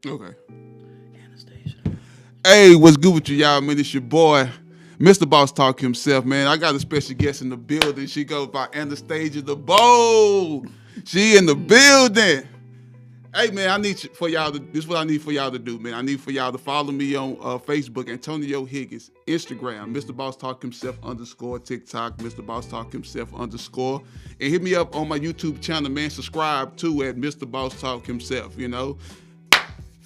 Okay. Anastasia. Hey, what's good with you, y'all? Man, it's your boy, Mr. Boss Talk himself, man. I got a special guest in the building. She goes by Anastasia the Bold. She in the building. Hey, man, I need for y'all to. This is what I need for y'all to do, man. I need for y'all to follow me on Facebook, Antonio Higgins, Instagram, Mr. Boss Talk himself _ TikTok, Mr. Boss Talk himself _ and hit me up on my YouTube channel, man. Subscribe to at Mr. Boss Talk himself. You know.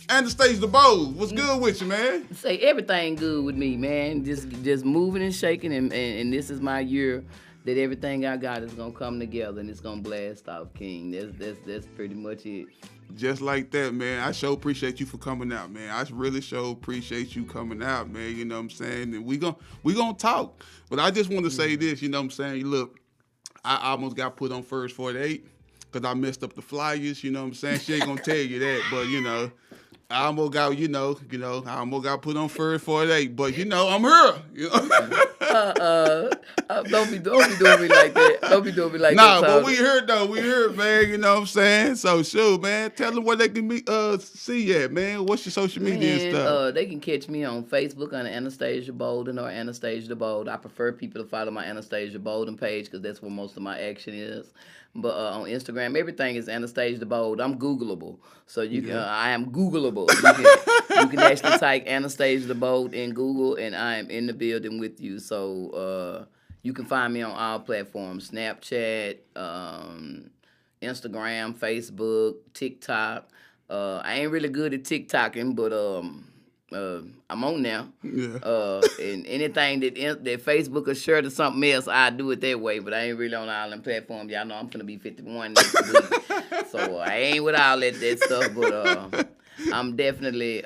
Anastasia the Bold, what's good with you, man? Say everything good with me, man. Just moving and shaking, and this is my year that everything I got is gonna come together and it's gonna blast off, King. That's pretty much it. Just like that, man. I sure appreciate you for coming out, man. I really sure appreciate you coming out, man. You know what I'm saying? And we gonna talk. But I just want to say this, you know what I'm saying? Look, I almost got put on first 48 because I messed up the flyers, you know what I'm saying? She ain't gonna tell you that, but you know. I almost got, I almost got put on first 48, but I'm here. You know? Don't be doing me like that. Don't be doing me like that. Nah, but we here though. We here, man. You know what I'm saying? So shoot, man. Tell them where they can see you at, man. What's your social media and stuff? They can catch me on Facebook under Anastasia Bolden or Anastasia the Bold. I prefer people to follow my Anastasia Bolden page because that's where most of my action is. But on Instagram, everything is Anastasia the Bold. I'm Googleable, so you can. I am Googleable. You can actually type Anastasia the Bold in Google, and I am in the building with you. So you can find me on all platforms: Snapchat, Instagram, Facebook, TikTok. I ain't really good at TikToking, but I'm on now. Yeah. And anything that Facebook will share to something else, I do it that way. But I ain't really on all them platforms. Y'all know I'm gonna be 51 next week, so I ain't with all that stuff. But I'm definitely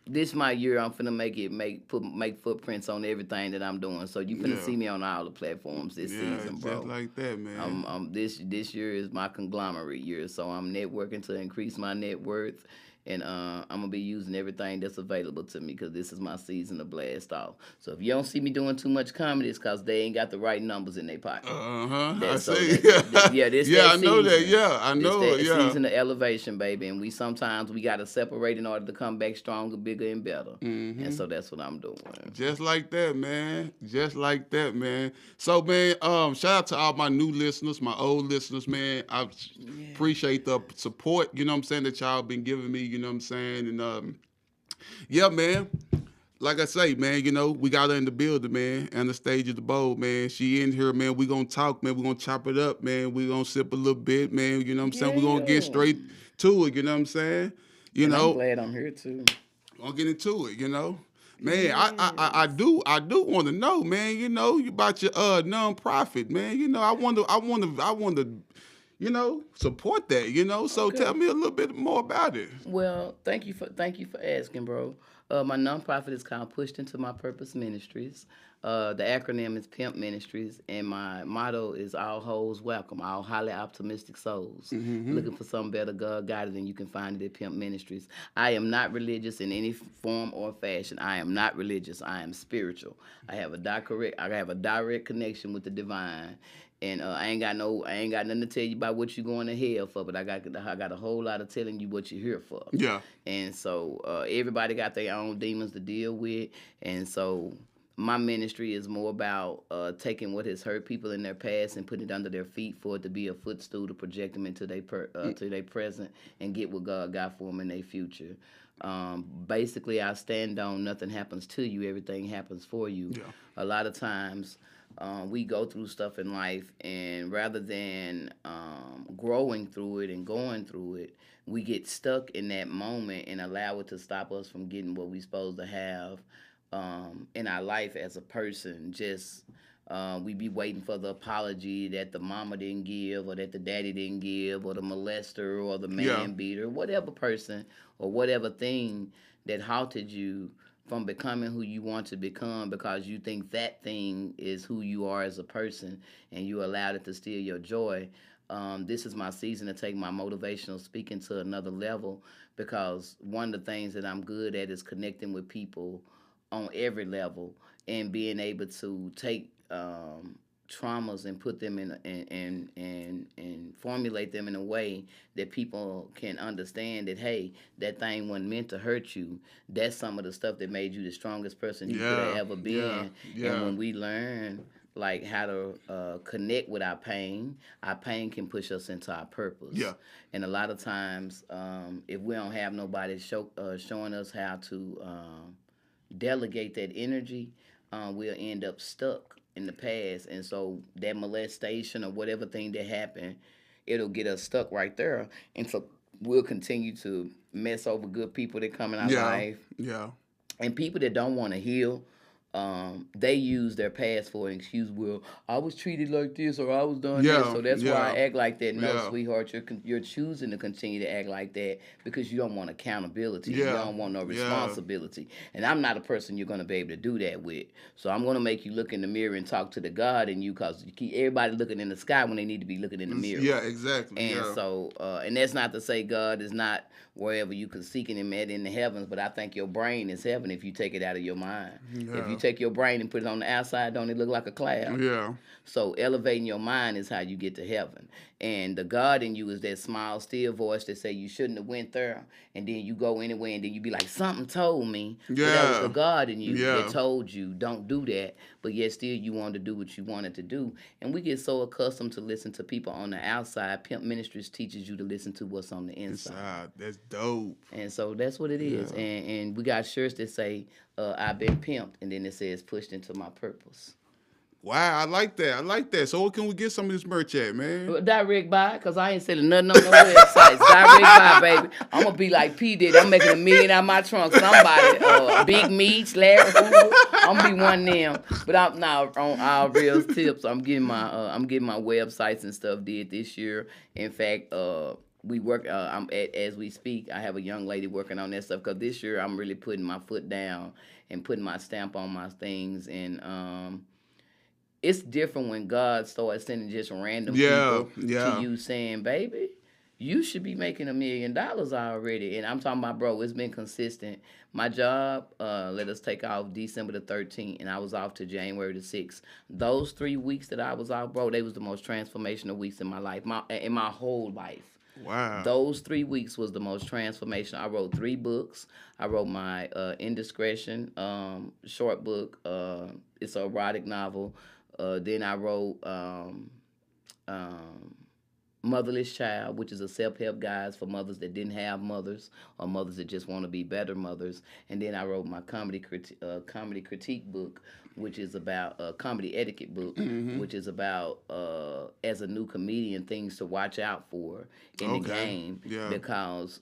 this my year. I'm finna make footprints on everything that I'm doing. So you finna see me on all the platforms this season, bro. Just like that, man. This year is my conglomerate year, so I'm networking to increase my net worth. And I'm gonna be using everything that's available to me because this is my season to blast off. So if you don't see me doing too much comedy, it's because they ain't got the right numbers in their pocket. I see. I know that. Yeah, I know it. Yeah, season of elevation, baby. And we gotta separate in order to come back stronger, bigger, and better. Mm-hmm. And so that's what I'm doing. Just like that, man. Just like that, man. So, man, shout out to all my new listeners, my old listeners, man. I appreciate the support. You know what I'm saying, that y'all been giving me. You know what I'm saying? And yeah, man. Like I say, man, we got her in the building, man. Anastasia the Bold, man. She in here, man. We gonna talk, man. We gonna chop it up, man. We gonna sip a little bit, man. You know what I'm saying? We gonna get straight to it. You know what I'm saying? I'm glad I'm here too. I'll get into it. Man, yes. I do want to know, man. About your nonprofit, man. I want to support that, So okay. Tell me a little bit more about it. Well, thank you for asking, bro. My nonprofit is called Pushed Into My Purpose Ministries. The acronym is Pimp Ministries, and my motto is all hoes welcome, all highly optimistic souls. Mm-hmm. Looking for something better, God guided, and you can find it at Pimp Ministries. I am not religious in any form or fashion. I am not religious. I am spiritual. I have a direct connection with the divine. And I ain't got nothing to tell you about what you're going to hell for, but I got a whole lot of telling you what you're here for. Yeah. And so everybody got their own demons to deal with, and so my ministry is more about taking what has hurt people in their past and putting it under their feet for it to be a footstool to project them into their present and get what God got for them in their future. Basically, I stand on nothing happens to you, everything happens for you. Yeah. A lot of times we go through stuff in life, and rather than growing through it and going through it, we get stuck in that moment and allow it to stop us from getting what we're supposed to have in our life as a person. Just we be waiting for the apology that the mama didn't give, or that the daddy didn't give, or the molester, or the man beater, whatever person or whatever thing that halted you from becoming who you want to become, because you think that thing is who you are as a person, and you allowed it to steal your joy. This is my season to take my motivational speaking to another level, because one of the things that I'm good at is connecting with people on every level and being able to take traumas and put them in and formulate them in a way that people can understand that, hey, that thing wasn't meant to hurt you. That's some of the stuff that made you the strongest person you could have Yeah, ever yeah, been. And yeah, when we learn like how to connect with our pain can push us into our purpose. yeah. And a lot of times, if we don't have nobody showing us how to delegate that energy, we'll end up stuck in the past. And so that molestation or whatever thing that happened, it'll get us stuck right there. And so we'll continue to mess over good people that come in our Yeah, life, yeah, and people that don't want to heal. They use their past for an excuse. Well, I was treated like this, or I was done this, yeah, so that's why I yeah, act like that. No, yeah, sweetheart, you're choosing to continue to act like that because you don't want accountability. You yeah, don't want no yeah. responsibility. And I'm not a person you're gonna be able to do that with. So I'm gonna make you look in the mirror and talk to the God in you, because you keep everybody looking in the sky when they need to be looking in the mirror. Yeah, exactly. And Yeah, so, and that's not to say God is not wherever you can seek Him at in the heavens, but I think your brain is heaven if you take it out of your mind. If you yeah, take your brain and put it on the outside, don't it look like a cloud? yeah, So elevating your mind is how you get to heaven. And the God in you is that small, still voice that say you shouldn't have went there, and then you go anyway, and then you be like, something told me. But that was the yeah, God in you that yeah. told you don't do that, but yet still you wanted to do what you wanted to do. And we get so accustomed to listen to people on the outside. Pimp Ministries teaches you to listen to what's on the inside. Inside, that's dope. And so that's what it is. Yeah. And we got shirts that say, I've been pimped, and then it says pushed into my purpose. Wow, I like that. I like that. So where can we get some of this merch at, man? Direct buy, because I ain't selling nothing on no websites. Direct buy, baby. I'm going to be like P. Diddy. I'm making $1 million out of my trunk. Somebody, Big Meats, Larry Hoover. I'm going to be one of them. But I'm now on all real tips. I'm getting my websites and stuff did this year. In fact, we work. As we speak, I have a young lady working on that stuff, because this year I'm really putting my foot down and putting my stamp on my things. And it's different when God starts sending just random Yeah, people to yeah. you saying, baby, you should be making $1 million already. And I'm talking about, bro, it's been consistent. My job, let us take off December the 13th, and I was off to January the 6th. Those 3 weeks that I was off, bro, they was the most transformational weeks in my life, in my whole life. Wow. Those 3 weeks was the most transformational. I wrote 3 books. I wrote my Indiscretion short book. It's an erotic novel. Then I wrote um, Motherless Child, which is a self-help guide for mothers that didn't have mothers, or mothers that just want to be better mothers. And then I wrote my comedy critique book, which is about a comedy etiquette book, which is about as a new comedian, things to watch out for in the Okay. game. Yeah. Because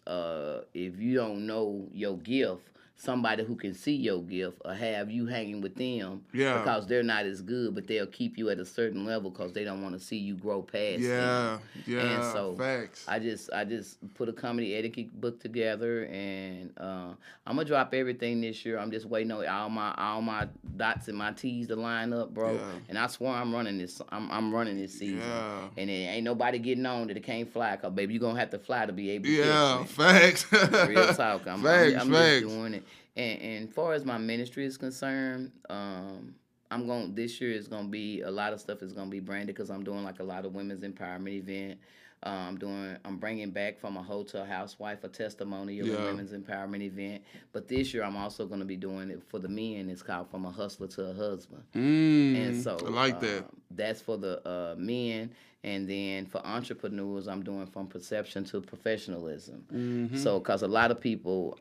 if you don't know your gift, somebody who can see your gift or have you hanging with them, Yeah. because they're not as good, but they'll keep you at a certain level because they don't want to see you grow past them. Yeah. And so Facts. I just put a comedy etiquette book together, and I'm gonna drop everything this year. I'm just waiting on all my dots and my T's to line up, bro. Yeah. And I swear I'm running this. I'm running this season. Yeah. And it ain't nobody getting on that it can't fly, cause baby, you gonna have to fly to be able to Yeah. catch me. Facts. Real talk. I'm Facts. just doing it. And as far as my ministry is concerned, this year is gonna be a lot of stuff is gonna be branded, because I'm doing like a lot of women's empowerment event. I'm bringing back from a hotel housewife a testimonial, a women's empowerment event. But this year I'm also going to be doing it for the men. It's called From a Hustler to a Husband. And so I like that. That's for the men. And then for entrepreneurs, I'm doing From Perception to Professionalism. So, because a lot of people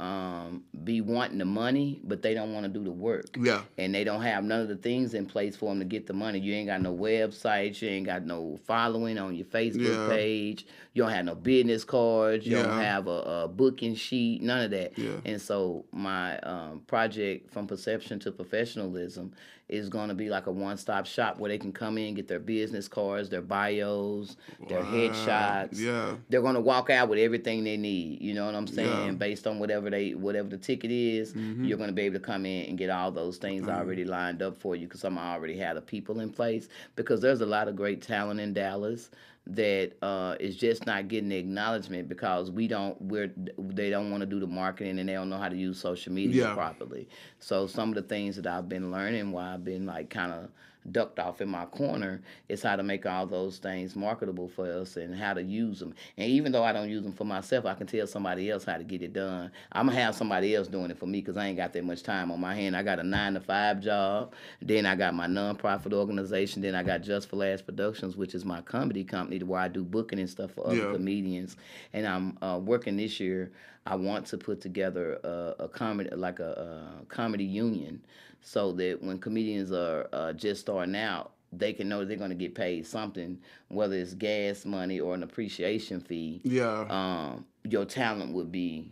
be wanting the money, but they don't want to do the work. Yeah. And they don't have none of the things in place for them to get the money. You ain't got no website. You ain't got no following on your Facebook page. You don't have no business cards. You don't have a booking sheet. None of that. Yeah. And so my project From Perception to Professionalism is going to be like a one-stop shop where they can come in, get their business cards, their bios, their headshots. Yeah. They're going to walk out with everything they need. You know what I'm saying? Based on whatever the ticket is, you're going to be able to come in and get all those things already lined up for you, because I'm already have the people in place. Because there's a lot of great talent in Dallas that is just not getting the acknowledgement because they don't want to do the marketing, and they don't know how to use social media properly. So some of the things that I've been learning while I've been like kind of ducked off in my corner is how to make all those things marketable for us and how to use them. And even though I don't use them for myself, I can tell somebody else how to get it done. I'm gonna have somebody else doing it for me because I ain't got that much time on my hand. I got a 9 to 5 job, then I got my nonprofit organization, then I got Just for Laughs Productions, which is my comedy company where I do booking and stuff for other comedians. And I'm working this year. I want to put together a comedy like a comedy union, so that when comedians are just starting out, they can know they're going to get paid something, whether it's gas money or an appreciation fee. Yeah. Your talent would be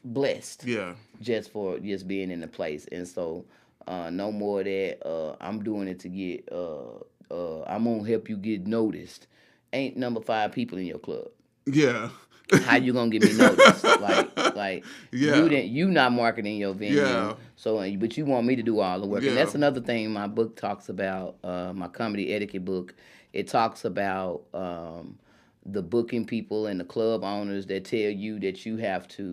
blessed. Yeah. Just for just being in the place, and so no more of that. I'm doing it to get. I'm gonna help you get noticed. Ain't number 5 people in your club. Yeah. How you gonna get me noticed? Like Yeah. you not marketing your venue. Yeah. So, but you want me to do all the work, Yeah. and that's another thing my book talks about. My comedy etiquette book. It talks about the booking people and the club owners that tell you that you have to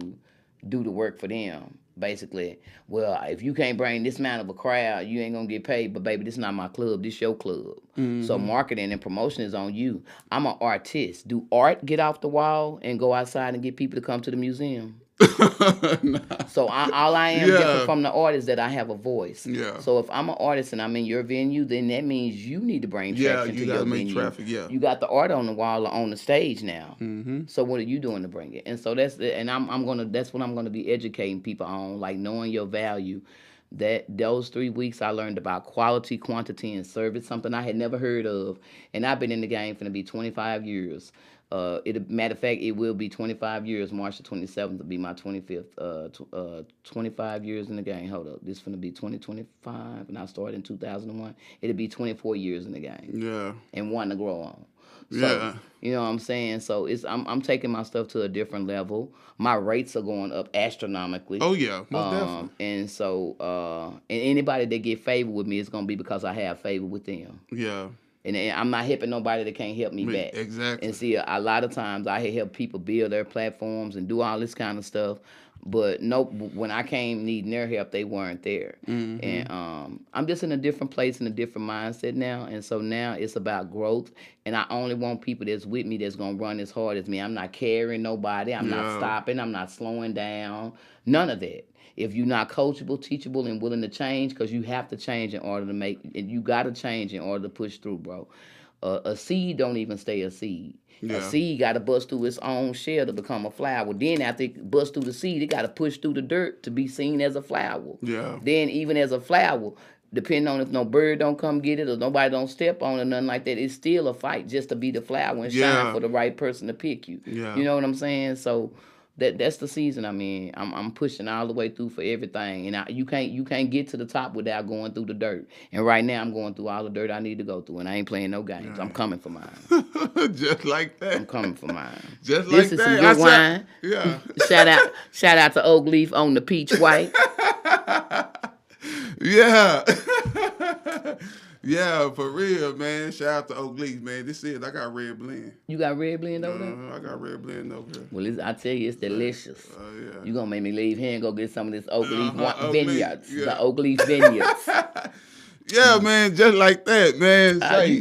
do the work for them. Basically, well, if you can't bring this amount of a crowd, you ain't gonna get paid. But baby, this is not my club. This your club. So marketing and promotion is on you. I'm an artist. Do art get off the wall and go outside and get people to come to the museum? Nah. So all I am Yeah. different from the artist that I have a voice. Yeah. So if I'm an artist and I'm in your venue, then that means you need to bring Yeah, traction you to gotta your make venue. traffic, yeah. You got the art on the wall or on the stage now. So what are you doing to bring it? And so that's it. And that's what I'm gonna be educating people on, like knowing your value. That those 3 weeks I learned about quality, quantity, and service, something I had never heard of. And I've been in the game for to be 25 years. Matter of fact, it will be 25 years. March the 27th will be my 25th. 25 years in the game. Hold up, this finna be 2025, and I started in 2001. It'll be 24 years in the game. Yeah. And one to grow on. So, Yeah. you know what I'm saying? So I'm taking my stuff to a different level. My rates are going up astronomically. Oh yeah, most definitely. And so and anybody that get favor with me is gonna be because I have favor with them. Yeah. And I'm not helping nobody that can't help me back. Exactly. And see, a lot of times I help people build their platforms and do all this kind of stuff. But no, when I came needing their help, they weren't there. And I'm just in a different place and a different mindset now. And so now it's about growth. And I only want people that's with me that's going to run as hard as me. I'm not carrying nobody. I'm not stopping. I'm not slowing down. None of that. If you're not coachable, teachable, and willing to change, because you have to change in order to make, and you got to change in order to push through, bro. A seed don't even stay a seed. Yeah. A seed got to bust through its own shell to become a flower. Then after it busts through the seed, it got to push through the dirt to be seen as a flower. Yeah. Then even as a flower, depending on if no bird don't come get it or nobody don't step on it or nothing like that, it's still a fight just to be the flower and shine for the right person to pick you. Yeah. You know what I'm saying? So that's the season I'm in. I'm pushing all the way through for everything, and you can't get to the top without going through the dirt. And right now I'm going through all the dirt I need to go through, and I ain't playing no games. Yeah. I'm coming for mine. Just like that. I'm coming for mine. Just this like is that. some good wine. Yeah. Shout out to Oak Leaf on the peach white. Yeah. Yeah, for real, man. Shout out to Oak Leaf, man. This is, I got red blend. You got red blend over there? I got red blend over here. Well, I tell you, it's delicious. Yeah. You gonna make me leave here and go get some of this Oak Leaf Oak vineyards. Leaf, yeah. The Oak Leaf vineyards. Yeah, man, just like that, man.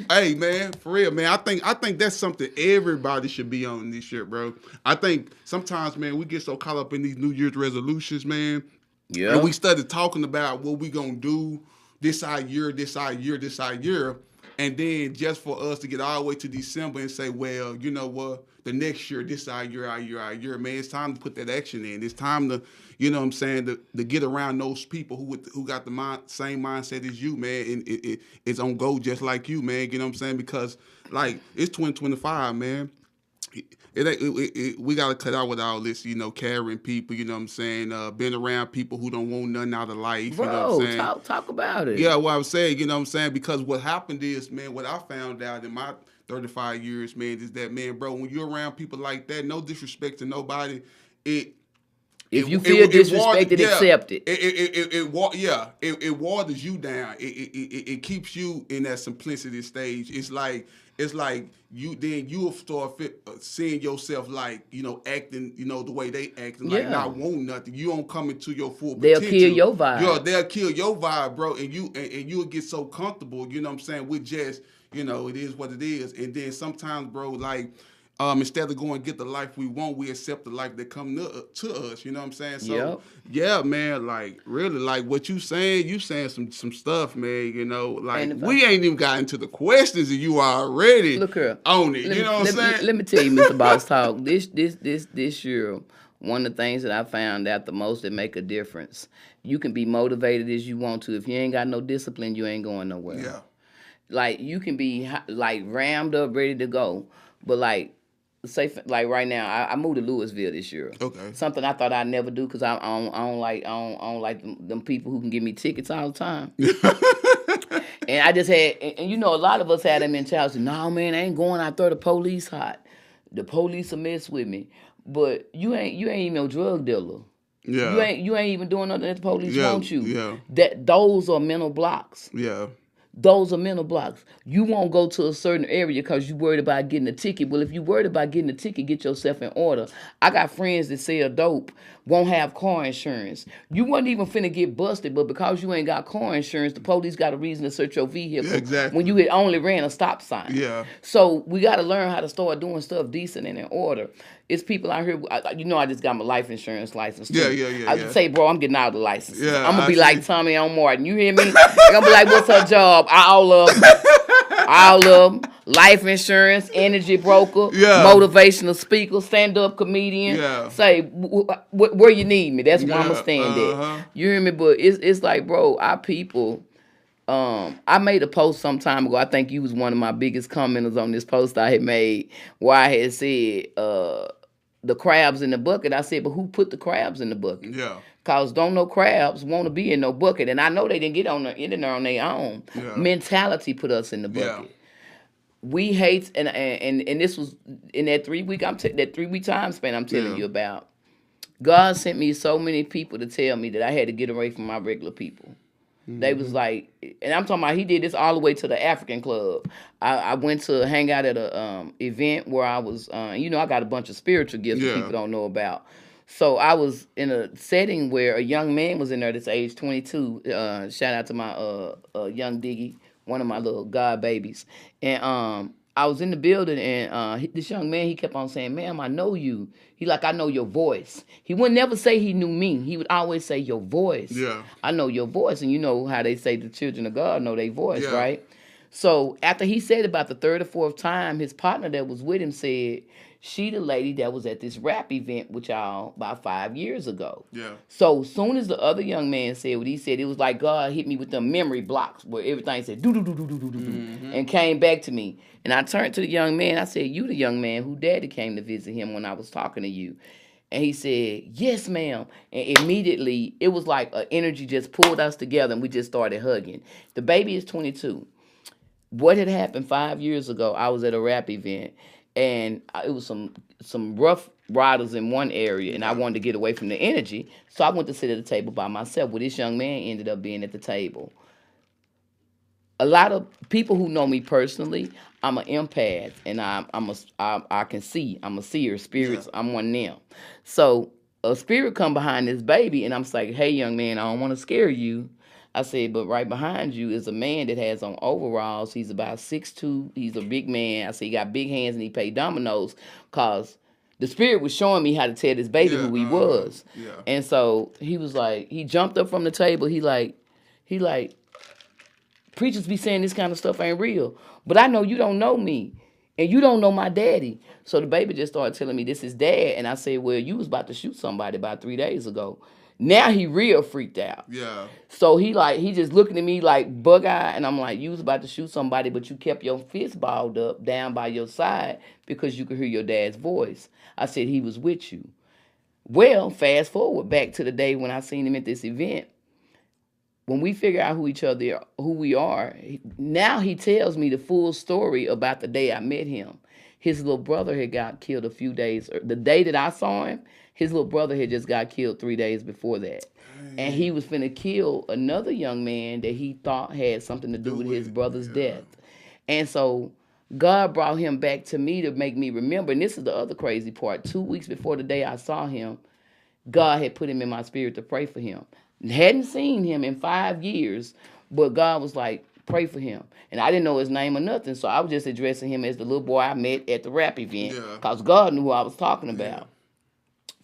Hey, man, for real, man. I think that's something everybody should be on this year, bro. I think sometimes, man, we get so caught up in these New Year's resolutions, man. Yeah. And we started talking about what we gonna do this our year. And then just for us to get all the way to December and say, well, you know what, the next year, this our year, man, it's time to put that action in. It's time to, you know what I'm saying, to get around those people who got the same mindset as you, man, and it's on go just like you, man, you know what I'm saying? Because, like, it's 2025, man. We got to cut out with all this, you know, carrying people, you know what I'm saying, being around people who don't want nothing out of life. Bro, you know what I'm saying? talk about it. Yeah, what I'm saying, you know what I'm saying, because what happened is, man, what I found out in my 35 years, man, is that, man, bro, when you're around people like that, no disrespect to nobody, if you feel disrespected, accept it. It waters you down. It keeps you in that simplicity stage. It's like it's like you'll start seeing yourself like, acting, the way they acting, like Yeah. not wanting nothing. You don't come into your full They'll kill potential. your vibe. They'll kill your vibe, bro, and you'll get so comfortable, you know what I'm saying, with just, it is what it is. And then sometimes, bro, like, instead of going and get the life we want, we accept the life that come to us. You know what I'm saying? So Yep. yeah, man, like really, like what you saying some stuff, man. Like And if I we ain't even got into the questions, and you are already look here, on it. let You me know what I'm let, saying? let me tell you, Mr. Boss Talk. This year, one of the things that I found out the most that make a difference. You can be motivated as you want to. If you ain't got no discipline, you ain't going nowhere. Yeah. Like you can be like rammed up, ready to go, but like say like right now, I moved to Louisville this year. Okay. Something I thought I'd never do because I don't like them people who can give me tickets all the time. And I just had, and a lot of us had that mentality. No, man, I ain't going out there. The police hot. The police will mess with me. But you ain't even no drug dealer. Yeah. You ain't even doing nothing that the police Yeah. want you. Yeah. Those are mental blocks. Yeah. Those are mental blocks. You won't go to a certain area because you worried about getting a ticket. Well, if you worried about getting a ticket, get yourself in order. I got friends that sell dope, won't have car insurance. You wasn't even finna get busted, but because you ain't got car insurance, the police got a reason to search your vehicle. Yeah, exactly. When you had only ran a stop sign. Yeah. So we got to learn how to start doing stuff decent and in order. It's people out here, I just got my life insurance license too. Yeah. I just say, bro, I'm getting out of the license. Yeah, I'm going to be I like see. Tommy on Martin. You hear me? I'm going to be like, what's her job? All of them. Life insurance, energy broker, Yeah. motivational speaker, stand-up comedian. Yeah. Say, where you need me. That's where I'm going to stand Uh-huh. at. You hear me? But it's like, bro, our people... I made a post some time ago. I think you was one of my biggest commenters on this post I had made where I had said the crabs in the bucket. I said, but who put the crabs in the bucket? Yeah. Cause don't no crabs want to be in no bucket, and I know they didn't get in there on their own. Yeah. Mentality put us in the bucket. Yeah. We hate and this was in that 3 week that 3 week time span I'm telling you about. God sent me so many people to tell me that I had to get away from my regular people. They was like, and I'm talking about he did this all the way to the African club. I went to hang out at a event where I was, I got a bunch of spiritual gifts that people don't know about. So I was in a setting where a young man was in there that's age 22. Shout out to my young Diggy, one of my little god babies. And I was in the building, and this young man, he kept on saying, ma'am, I know you. He like, I know your voice. He would never say he knew me. He would always say, your voice. Yeah. I know your voice. And you know how they say the children of God know their voice, right? So after he said about the third or fourth time, his partner that was with him said, she the lady that was at this rap event with y'all about 5 years ago. Yeah. So soon as the other young man said what he said, it was like God hit me with the memory blocks where everything said do do do do do do do and came back to me. And I turned to the young man. I said, you the young man who daddy came to visit him when I was talking to you. And he said, yes, ma'am. And immediately it was like an energy just pulled us together and we just started hugging. The baby is 22. What had happened 5 years ago, I was at a rap event, and it was some rough riders in one area, and I wanted to get away from the energy, so I went to sit at the table by myself. Well, this young man ended up being at the table. A lot of people who know me personally, I'm an empath, and I can see. I'm a seer, spirits. I'm one of them. So a spirit come behind this baby, and I'm like, hey, young man, I don't want to scare you. I said, but right behind you is a man that has on overalls. He's about 6'2". He's a big man. I said, he got big hands and he played dominoes because the spirit was showing me how to tell this baby who he was. Yeah. And so he was like, he jumped up from the table. He like, preachers be saying this kind of stuff ain't real. But I know you don't know me. And you don't know my daddy. So the baby just started telling me this is dad. And I said, well, you was about to shoot somebody about 3 days ago. Now he real freaked out. Yeah. So he just looking at me like bug eye, and I'm like, you was about to shoot somebody, but you kept your fist balled up down by your side because you could hear your dad's voice. I said he was with you. Well, fast forward back to the day when I seen him at this event. When we figure out who we are, now he tells me the full story about the day I met him. His little brother had got killed a few days. The day that I saw him, his little brother had just got killed 3 days before that. And he was finna kill another young man that he thought had something to do with his brother's death. And so God brought him back to me to make me remember. And this is the other crazy part. 2 weeks before the day I saw him, God had put him in my spirit to pray for him. Hadn't seen him in 5 years, but God was like, pray for him. And I didn't know his name or nothing, so I was just addressing him as the little boy I met at the rap event, Yeah. because God knew who I was talking Yeah. about.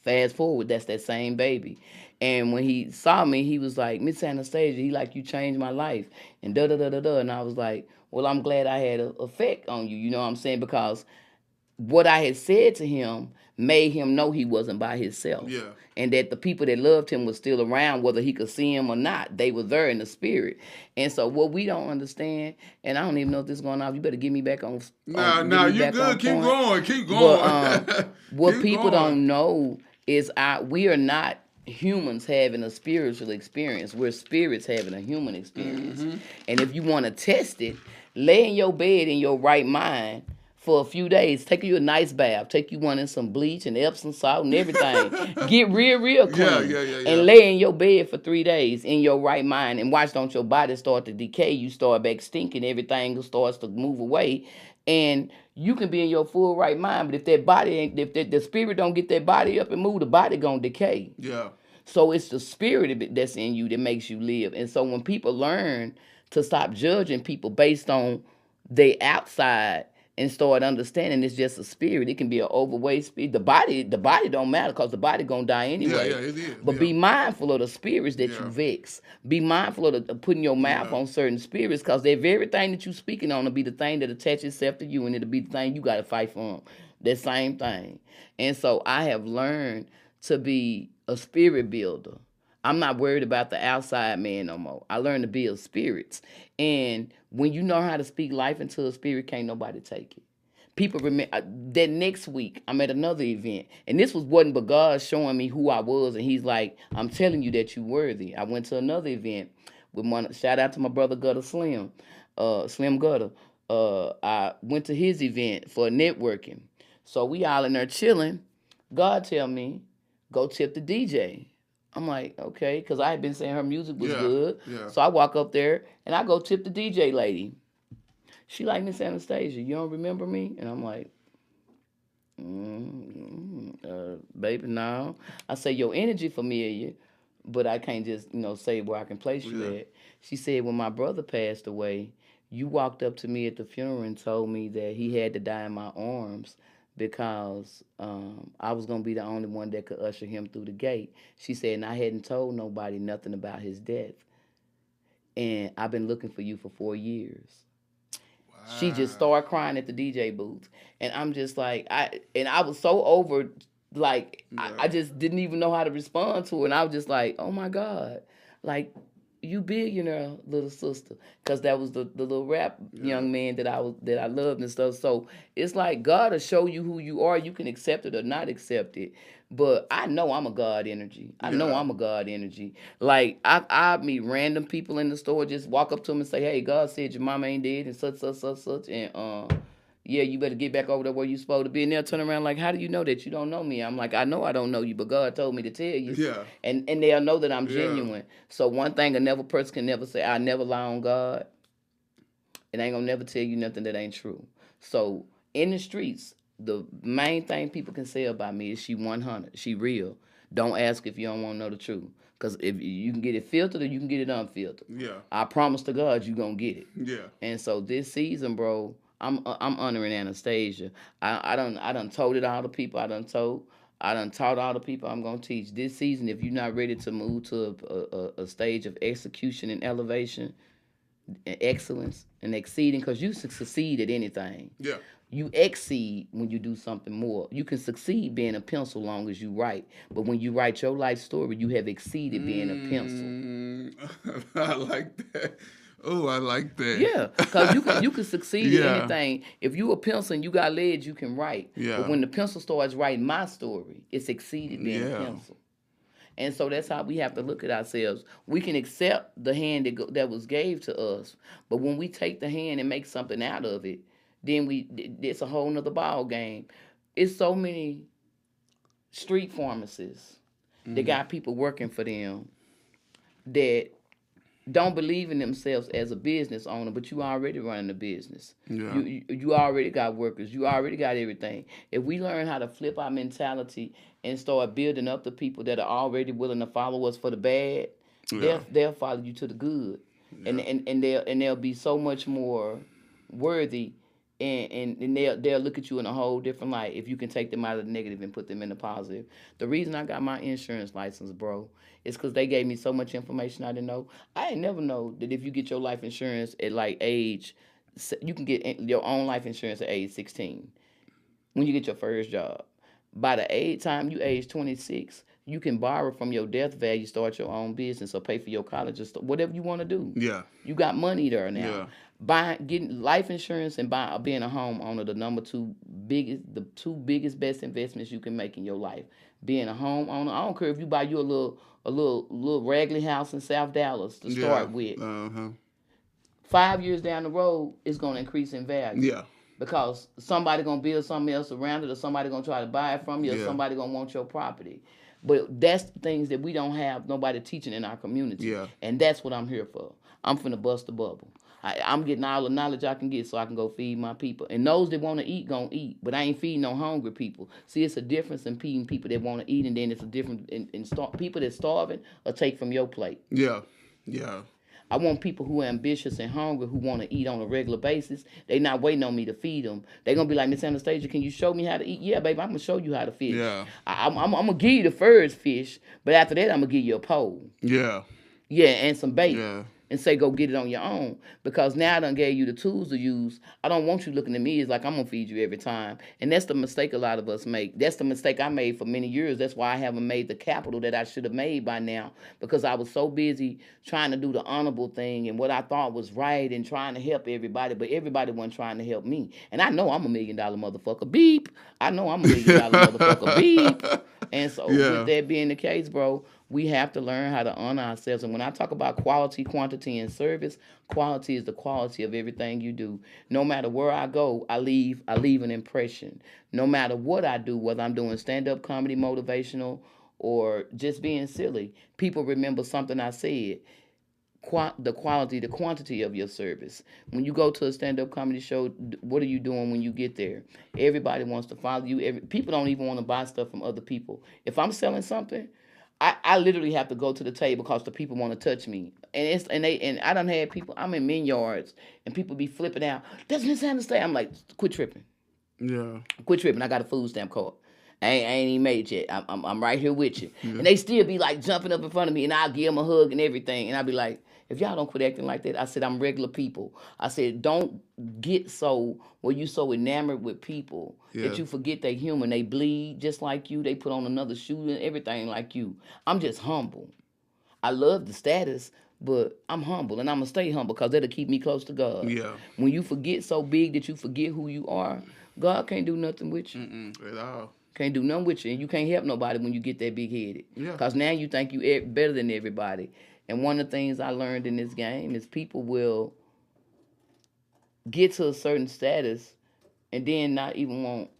Fast forward, that's that same baby. And when he saw me, he was like, Miss Anastasia, he like, you changed my life. And da da da da da. And I was like, well, I'm glad I had an effect on you. You know what I'm saying? Because what I had said to him made him know he wasn't by himself. Yeah. And that the people that loved him were still around, whether he could see him or not. They were there in the spirit. And so what we don't understand, and I don't even know if this is going on, you better get me back on. Nah, you good. Keep Point. going. Keep But going. what Keep people going. don't know is we are not humans having a spiritual experience. We're spirits having a human experience. Mm-hmm. And if you want to test it, lay in your bed in your right mind for a few days. Take you a nice bath. Take you one in some bleach and Epsom salt and everything. Get real clean. Yeah. And lay in your bed for 3 days in your right mind. And watch, don't your body start to decay. You start back stinking. Everything starts to move away. And you can be in your full right mind, but if that body ain't, if the spirit don't get that body up and move, the body gonna decay. Yeah. So it's the spirit that's in you that makes you live. And so when people learn to stop judging people based on their outside and start understanding it's just a spirit, it can be an overweight spirit. The body don't matter, because the body gonna die anyway. Yeah, it is. But be mindful of the spirits that you Yeah. vex. Be mindful of putting your mouth on certain spirits, because that very thing that you speaking on will be the thing that attaches itself to you, and it'll be the thing you got to fight for. That same thing. And so I have learned to be a spirit builder. I'm not worried about the outside man no more. I learned to build spirits. And when you know how to speak life into a spirit, can't nobody take it. People remember that next week I'm at another event, and this wasn't but God showing me who I was, and he's like, I'm telling you that you're worthy. I went to another event with one. Shout out to my brother Gutter Slim, Slim Gutter. I went to his event for networking. So we all in there chilling. God tell me, go tip the DJ. I'm like, okay, because I had been saying her music was good. Yeah. So I walk up there and I go tip the DJ lady. She like, Miss Anastasia, you don't remember me? And I'm like, baby, no. I say, your energy familiar, but I can't just, say where I can place you at. She said, when my brother passed away, you walked up to me at the funeral and told me that he had to die in my arms because I was going to be the only one that could usher him through the gate. She said, and I hadn't told nobody nothing about his death. And I've been looking for you for 4 years. Wow. She just started crying at the DJ booth. And I'm just like, I was so over, like, I just didn't even know how to respond to her. And I was just like, oh my God, like, you billionaire little sister, because that was the little rap young man that I loved and stuff. So it's like God will show you who you are. You can accept it or not accept it. But I know I'm a God energy. I know I'm a God energy. Like I meet random people in the store, just walk up to them and say, "Hey, God said your mama ain't dead and such, and yeah, you better get back over there where you supposed to be." And they'll turn around like, how do you know that? You don't know me. I'm like, I know I don't know you, but God told me to tell you. Yeah. And they'll know that I'm genuine. So one thing a person can never say, I never lie on God. And I ain't gonna never tell you nothing that ain't true. So in the streets, the main thing people can say about me is she 100. She real. Don't ask if you don't want to know the truth. Because if you can get it filtered or you can get it unfiltered. Yeah. I promise to God you gonna get it. Yeah. And so this season, bro, I'm honoring Anastasia. I done told it all the people I done taught all the people I'm gonna teach. This season, if you're not ready to move to a stage of execution and elevation and excellence and exceeding, because you succeed at anything. Yeah. You exceed when you do something more. You can succeed being a pencil long as you write. But when you write your life story, you have exceeded being a pencil. I like that. Oh, I like that. Yeah, because you can succeed at anything. If you a pencil and you got legs, you can write. Yeah. But when the pencil starts writing my story, it's exceeded being a pencil. And so that's how we have to look at ourselves. We can accept the hand that was gave to us, but when we take the hand and make something out of it, then it's a whole nother ball game. It's so many street pharmacists that got people working for them that don't believe in themselves as a business owner, but you already running a business. Yeah. You already got workers. You already got everything. If we learn how to flip our mentality and start building up the people that are already willing to follow us for the bad, Yeah. they'll follow you to the good, and Yeah. they'll be so much more worthy, and they'll look at you in a whole different light if you can take them out of the negative and put them in the positive. The reason I got my insurance license, bro, is because they gave me so much information I didn't know. I ain't never know that if you get your life insurance at like age, you can get your own life insurance at age 16 when you get your first job. By the time you age 26, you can borrow from your death value, start your own business, or pay for your college, or whatever you want to do. Yeah. You got money there now. Yeah. Getting life insurance and being a homeowner, the two biggest best investments you can make in your life. Being a homeowner, I don't care if you buy you a little raggedy house in South Dallas to Yeah. start with. 5 years down the road, it's gonna increase in value. Yeah. Because somebody gonna build something else around it, or somebody gonna try to buy it from you, or Yeah. somebody gonna want your property. But that's the things that we don't have nobody teaching in our community. Yeah. And that's what I'm here for. I'm finna bust the bubble. I'm getting all the knowledge I can get so I can go feed my people. And those that want to eat, gonna eat. But I ain't feeding no hungry people. See, it's a difference in feeding people that want to eat, and then it's a difference in people that starving or take from your plate. Yeah. Yeah. I want people who are ambitious and hungry, who want to eat on a regular basis. They not waiting on me to feed them. They gonna be like, Miss Anastasia, can you show me how to eat? Yeah, baby, I'm gonna show you how to fish. Yeah. I'm gonna give you the first fish, but after that, I'm gonna give you a pole. Yeah. Yeah, and some bait. Yeah. And say go get it on your own, because now I done gave you the tools to use. I don't want you looking at me as like I'm gonna feed you every time, and that's the mistake a lot of us make. That's the mistake I made for many years. That's why I haven't made the capital that I should have made by now, because I was so busy trying to do the honorable thing and what I thought was right and trying to help everybody, but everybody wasn't trying to help me. And I know I'm $1 million motherfucker. Beep. I know I'm $1 million motherfucker. Beep. And so with that being the case, bro, we have to learn how to honor ourselves. And when I talk about quality, quantity, and service, quality is the quality of everything you do. No matter where I go, I leave an impression. No matter what I do, whether I'm doing stand-up comedy, motivational, or just being silly, people remember something I said. The quality, the quantity of your service. When you go to a stand-up comedy show, what are you doing when you get there? Everybody wants to follow you. People don't even want to buy stuff from other people. If I'm selling something, I literally have to go to the table because the people want to touch me. And I done had people, I'm in men yards, and people be flipping out. That's Miss Anastasia. I'm like, quit tripping. Yeah. Quit tripping. I got a food stamp card. I ain't even made it yet. I'm right here with you. Yeah. And they still be like jumping up in front of me, and I'll give them a hug and everything. And I'll be like, if y'all don't quit acting like that, I said, I'm regular people. I said, don't get so enamored with people that you forget they human. They bleed just like you. They put on another shoe and everything like you. I'm just humble. I love the status, but I'm humble, and I'm going to stay humble because that'll keep me close to God. Yeah. When you forget so big that you forget who you are, God can't do nothing with you. At all. Can't do nothing with you, and you can't help nobody when you get that big-headed. Yeah. Because now you think you better than everybody. And one of the things I learned in this game is people will get to a certain status and then not even want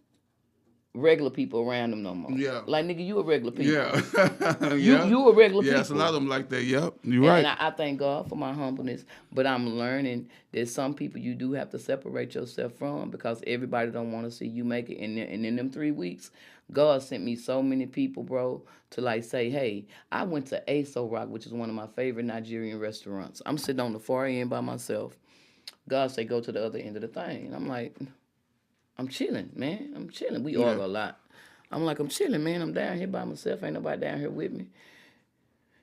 regular people around them no more. Yeah. Like, nigga, you a regular people. Yeah. You a regular people. Yeah, it's a lot of them like that. Yep, you're right. And I thank God for my humbleness, but I'm learning that some people you do have to separate yourself from, because everybody don't want to see you make it. And in them 3 weeks, God sent me so many people, bro, to like say, hey, I went to Aso Rock, which is one of my favorite Nigerian restaurants. I'm sitting on the far end by myself. God say, go to the other end of the thing. And I'm like, I'm chilling, man. I'm chilling. We argue a lot. I'm like, I'm chilling, man. I'm down here by myself. Ain't nobody down here with me.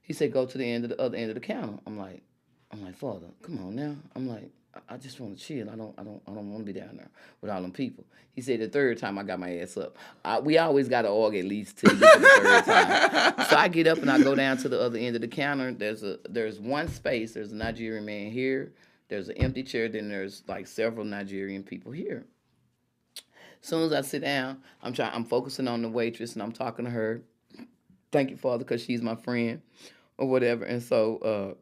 He said, go to the other end of the counter. I'm like, Father, come on now. I'm like, I just want to chill. I don't want to be down there with all them people. He said the third time I got my ass up. We always got to argue at least till the third time. So I get up and I go down to the other end of the counter. There's one space. There's a Nigerian man here. There's an empty chair. Then there's like several Nigerian people here. As soon as I sit down, I'm focusing on the waitress and I'm talking to her. Thank you, Father, because she's my friend or whatever. And so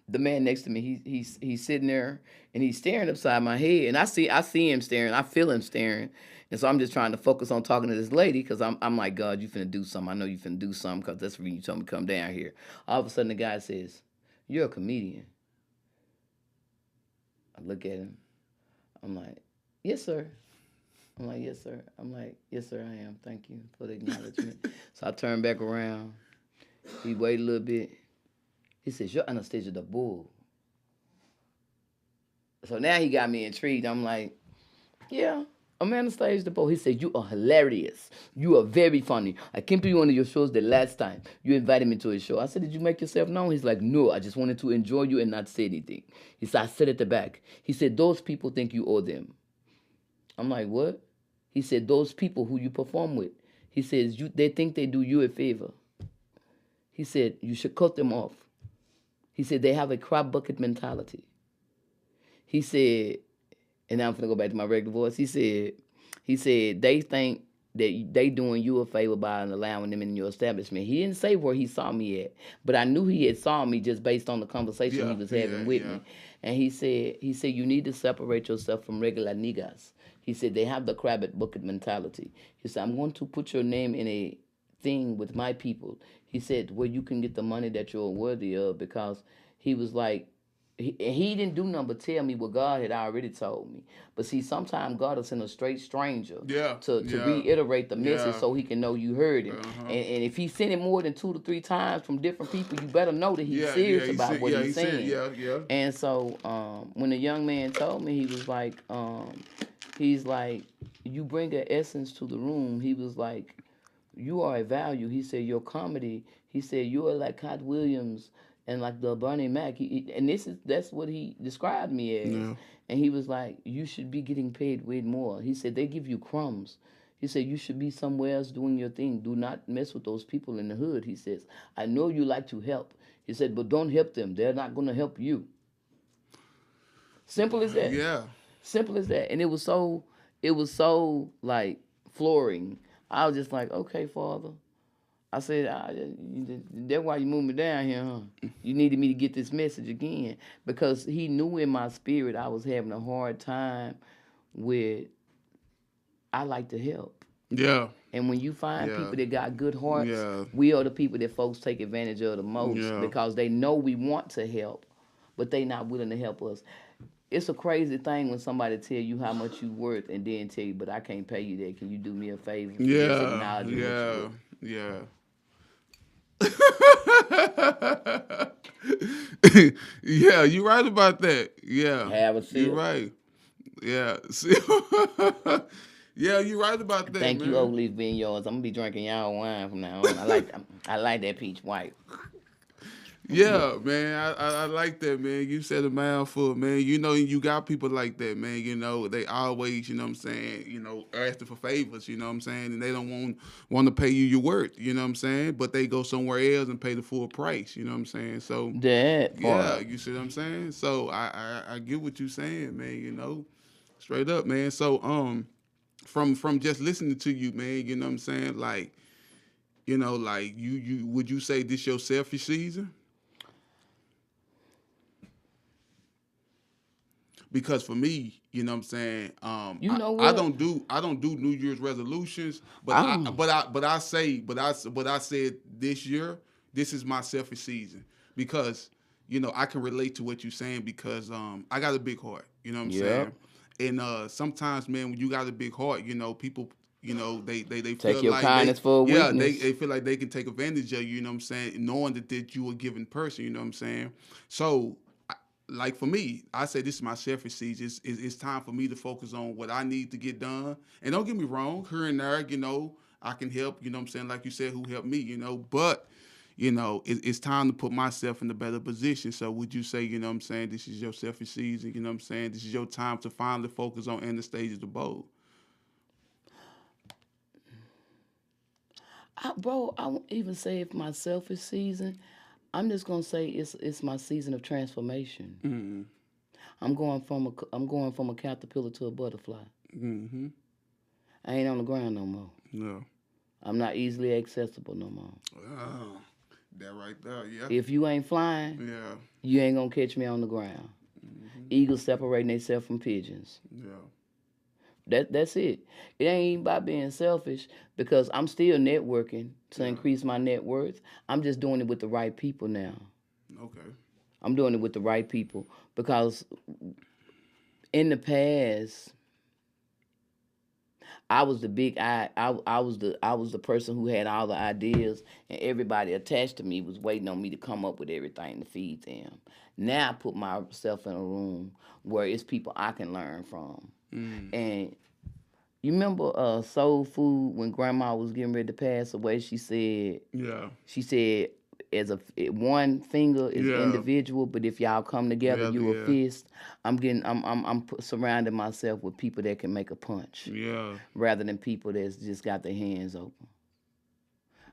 the man next to me, he's sitting there and he's staring upside my head. And I see him staring. I feel him staring. And so I'm just trying to focus on talking to this lady, because I'm like, God, you finna do something. I know you finna do something, because that's the reason you told me to come down here. All of a sudden the guy says, you're a comedian. I look at him. I'm like, yes, sir. I'm like, yes, sir. I'm like, yes, sir, I am. Thank you for the acknowledgement. So I turn back around. He waited a little bit. He says, you're Anastasia the Bull. So now he got me intrigued. I'm like, yeah, I'm Anastasia the Bull. He said, you are hilarious. You are very funny. I came to one of your shows the last time. You invited me to a show. I said, did you make yourself known? He's like, no, I just wanted to enjoy you and not say anything. He said, I said at the back. He said, those people think you owe them. I'm like, what? He said, those people who you perform with. He says, they think they do you a favor. He said, you should cut them off. He said, they have a crab bucket mentality. He said, and now I'm going to go back to my regular voice. He said, they think that they doing you a favor by allowing them in your establishment. He didn't say where he saw me at, but I knew he had saw me just based on the conversation he was having with me. And he said, you need to separate yourself from regular niggas. He said, they have the crab bucket mentality. He said, I'm going to put your name in a thing with my people. He said, where you can get the money that you're worthy of, because he was like, he didn't do nothing but tell me what God had already told me. But see, sometimes God will send a straight stranger to reiterate the message so he can know you heard him. And if he sent it more than 2 to 3 times from different people, you better know that he's serious about what he's saying. And so when the young man told me, he was like, he's like, you bring an essence to the room. He was like, you are a value. He said, your comedy, he said, you are like Cat Williams and like the Bernie Mac. And that's what he described me as. Yeah. And he was like, you should be getting paid way more. He said, they give you crumbs. He said, you should be somewhere else doing your thing. Do not mess with those people in the hood. He says, I know you like to help. He said, but don't help them. They're not going to help you. Simple as that. Yeah. Simple as that. And it was so like flooring. I was just like, okay, Father. I said, that's why you moved me down here, huh? You needed me to get this message again. Because he knew in my spirit I was having a hard time with, I like to help. Yeah. And when you find people that got good hearts, we are the people that folks take advantage of the most because they know we want to help, but they not willing to help us. It's a crazy thing when somebody tell you how much you worth and then tell you, but I can't pay you that. Can you do me a favor? Yeah. Yeah, you're right about that. Yeah. Have a sip. You're right. Yeah. Yeah, you're right about that. Thank you, Oak Leaf being yours. I'm gonna be drinking y'all wine from now on. I like that peach white. Yeah, man, I like that, man. You said a mouthful, man. You know, you got people like that, man. You know, they always, you know what I'm saying, you know, asking for favors, you know what I'm saying, and they don't want to pay you your worth, you know what I'm saying, but they go somewhere else and pay the full price, you know what I'm saying. So that part. Yeah, you see what I'm saying. So I get what you're saying, man. You know, straight up, man. So from just listening to you, man, you know what I'm saying, like, you know, like you would you say this your selfish season? Because for me, you know what I'm saying, you know what? I don't do New Year's resolutions, but I said this year, this is my selfish season because, you know, I can relate to what you're saying because I got a big heart, you know what I'm saying? And sometimes, man, when you got a big heart, you know, people, you know, they take feel your like kindness for a weakness. they feel like they can take advantage of you know what I'm saying, knowing that you a given person, you know what I'm saying? So like for me, I say this is my selfish season. It's time for me to focus on what I need to get done. And don't get me wrong, here and there, you know, I can help, you know what I'm saying, like you said, who helped me, you know, but, you know, it's time to put myself in a better position. So would you say, you know what I'm saying, this is your selfish season, you know what I'm saying, this is your time to finally focus on Anastasia the Bold? I won't even say it's my selfish season. I'm just gonna say it's my season of transformation. Mm-hmm. I'm going from a caterpillar to a butterfly. Mm-hmm. I ain't on the ground no more. No. I'm not easily accessible no more. Oh, that right there, yeah. If you ain't flying, you ain't gonna catch me on the ground. Mm-hmm. Eagles separating themselves from pigeons. Yeah. That's it. It ain't even about being selfish because I'm still networking to increase my net worth. I'm just doing it with the right people now. Okay. I'm doing it with the right people because In the past, I was the big I was the person who had all the ideas, and everybody attached to me was waiting on me to come up with everything to feed them. Now I put myself in a room where it's people I can learn from. Mm. And you remember Soul Food when Grandma was getting ready to pass away? Yeah. She said, one finger is Yeah. individual, but if y'all come together, Yeah. you a Yeah. fist. Surrounding myself with people that can make a punch, Yeah. rather than people that's just got their hands open.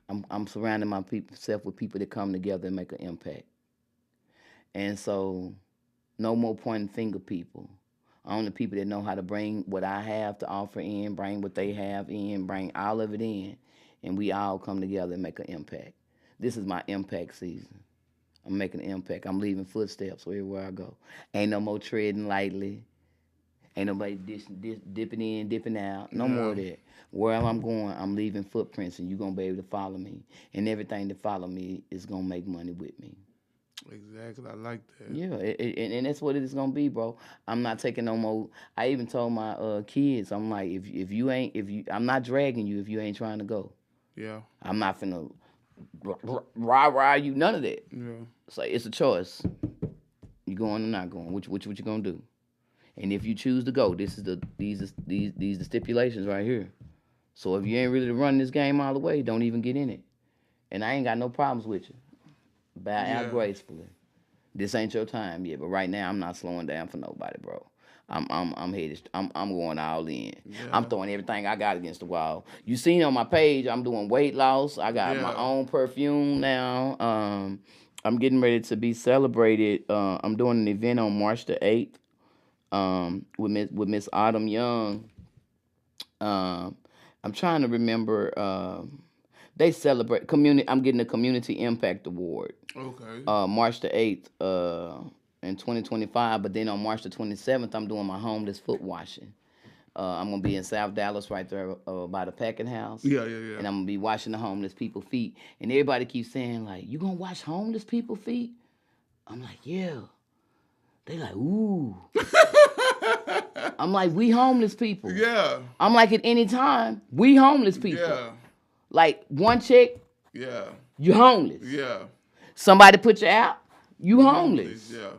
I'm surrounding myself with people that come together and make an impact. And so, no more pointing finger people. Only people that know how to bring what I have to offer in, bring what they have in, bring all of it in, and we all come together and make an impact. This is my impact season. I'm making an impact. I'm leaving footsteps everywhere I go. Ain't no more treading lightly. Ain't nobody dipping in, dipping out. No more Yeah. of that. Wherever I'm going, I'm leaving footprints, and you're going to be able to follow me. And everything that follow me is going to make money with me. Exactly. I like that. Yeah, and that's what it is gonna be, bro. I'm not taking no more. I even told my kids, I'm like, I'm not dragging you if you ain't trying to go. Yeah. I'm not finna rah you, none of that. Yeah. So it's a choice. You going or not going? Which you gonna do? And if you choose to go, these the stipulations right here. So if you ain't really running this game all the way, don't even get in it. And I ain't got no problems with you. Bow out Yeah. gracefully. This ain't your time yet, but right now I'm not slowing down for nobody, bro. I'm headed. I'm going all in. I'm Yeah. throwing everything I got against the wall. You seen on my page, I'm doing weight loss. I got my Yeah. own perfume now. I'm getting ready to be celebrated. I'm doing an event on March the 8th. With Miss Autumn Young. Um, I'm trying to remember. They celebrate community. I'm getting a community impact award. Okay. March the 8th in 2025. But then on March the 27th, I'm doing my homeless foot washing. I'm gonna be in South Dallas, right there by the packing house. Yeah. Yeah. Yeah. And I'm gonna be washing the homeless people feet. And everybody keeps saying like, "You gonna wash homeless people feet?" I'm like, "Yeah." They like, "Ooh." I'm like, "We homeless people." Yeah. I'm like, at any time, we homeless people. Yeah. Like one check, Yeah. you homeless. Yeah. Somebody put you out, you homeless. Yeah.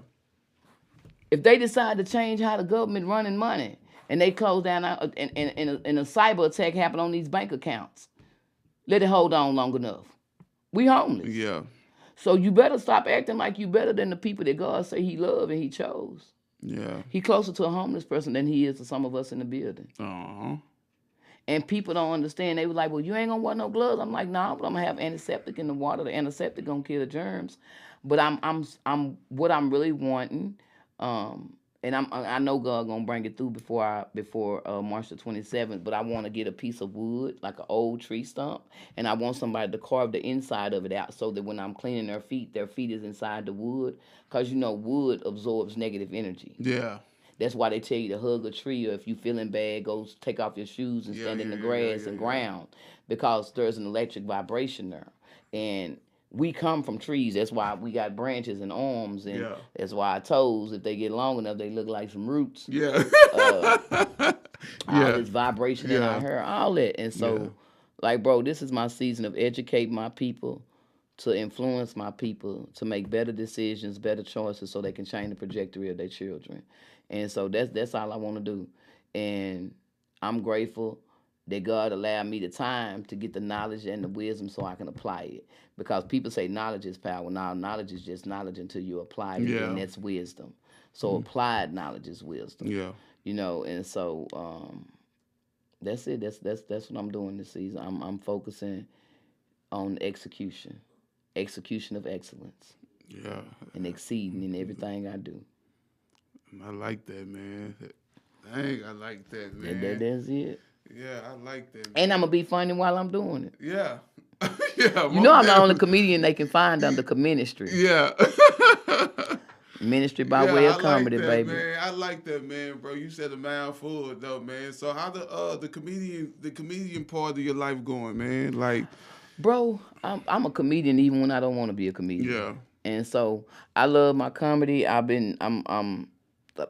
If they decide to change how the government running money and they close down and a cyber attack happen on these bank accounts, let it hold on long enough. We homeless. Yeah. So you better stop acting like you better than the people that God say he loved and he chose. Yeah. He closer to a homeless person than he is to some of us in the building. Uh-huh. And people don't understand. They were like, "Well, you ain't gonna wear no gloves." I'm like, "Nah, but I'm gonna have antiseptic in the water. The antiseptic gonna kill the germs." But I'm what I'm really wanting, and I know God gonna bring it through before March the 27th. But I want to get a piece of wood, like an old tree stump, and I want somebody to carve the inside of it out so that when I'm cleaning their feet is inside the wood, cause wood absorbs negative energy. Yeah. That's why they tell you to hug a tree, or if you feeling bad, go take off your shoes and stand in the grass and ground, because there's an electric vibration there. And we come from trees. That's why we got branches and arms, and that's why our toes, if they get long enough, they look like some roots. Yeah. All this vibration in our hair, all that. And so, like, bro, this is my season of educate my people, to influence my people to make better decisions, better choices, so they can change the trajectory of their children. And so that's all I want to do. And I'm grateful that God allowed me the time to get the knowledge and the wisdom so I can apply it. Because people say knowledge is power. Now, knowledge is just knowledge until you apply it, and that's wisdom. So applied knowledge is wisdom. Yeah. And so that's it. That's what I'm doing this season. I'm focusing on execution of excellence. Yeah. And exceeding in everything I do. I like that, man. Dang, I like that, man. That's it. Yeah, I like that, man. And I'm going to be funny while I'm doing it. Yeah. Yeah. I'm the only comedian they can find under ministry. Yeah. Ministry by way of comedy, like that, baby. Man. I like that, man, bro. You said a mouthful, though, man. So how the comedian part of your life going, man? Like, bro, I'm a comedian even when I don't want to be a comedian. Yeah. And so I love my comedy.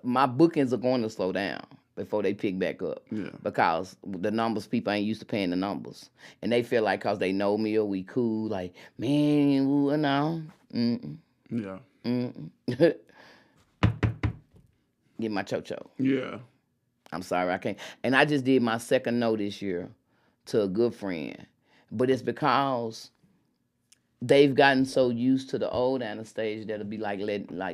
my bookings are going to slow down before they pick back up. Yeah. Because the numbers, people ain't used to paying the numbers. And they feel like because they know me or we cool, like, man, ooh, no. Mm-mm. Yeah. Mm-mm. Get my cho-cho. Yeah. I'm sorry, I can't. And I just did my second no this year to a good friend. But it's because they've gotten so used to the old Anastasia that'll be like,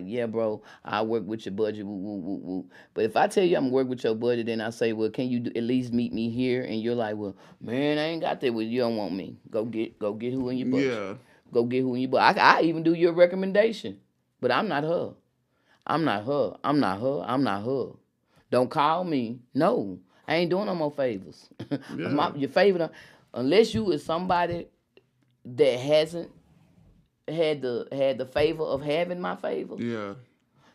yeah, bro, I work with your budget, woo, woo, woo, woo. But if I tell you I'm gonna work with your budget, then I say, well, can you at least meet me here? And you're like, well, man, I ain't got that. Well, you don't want me. Go get who in your budget. Yeah. Go get who in your budget. I even do your recommendation, but I'm not her. I'm not her. I'm not her. I'm not her. Don't call me. No, I ain't doing no more favors. Yeah. Your favor, unless you is somebody that hasn't had the favor of having my favor. Yeah.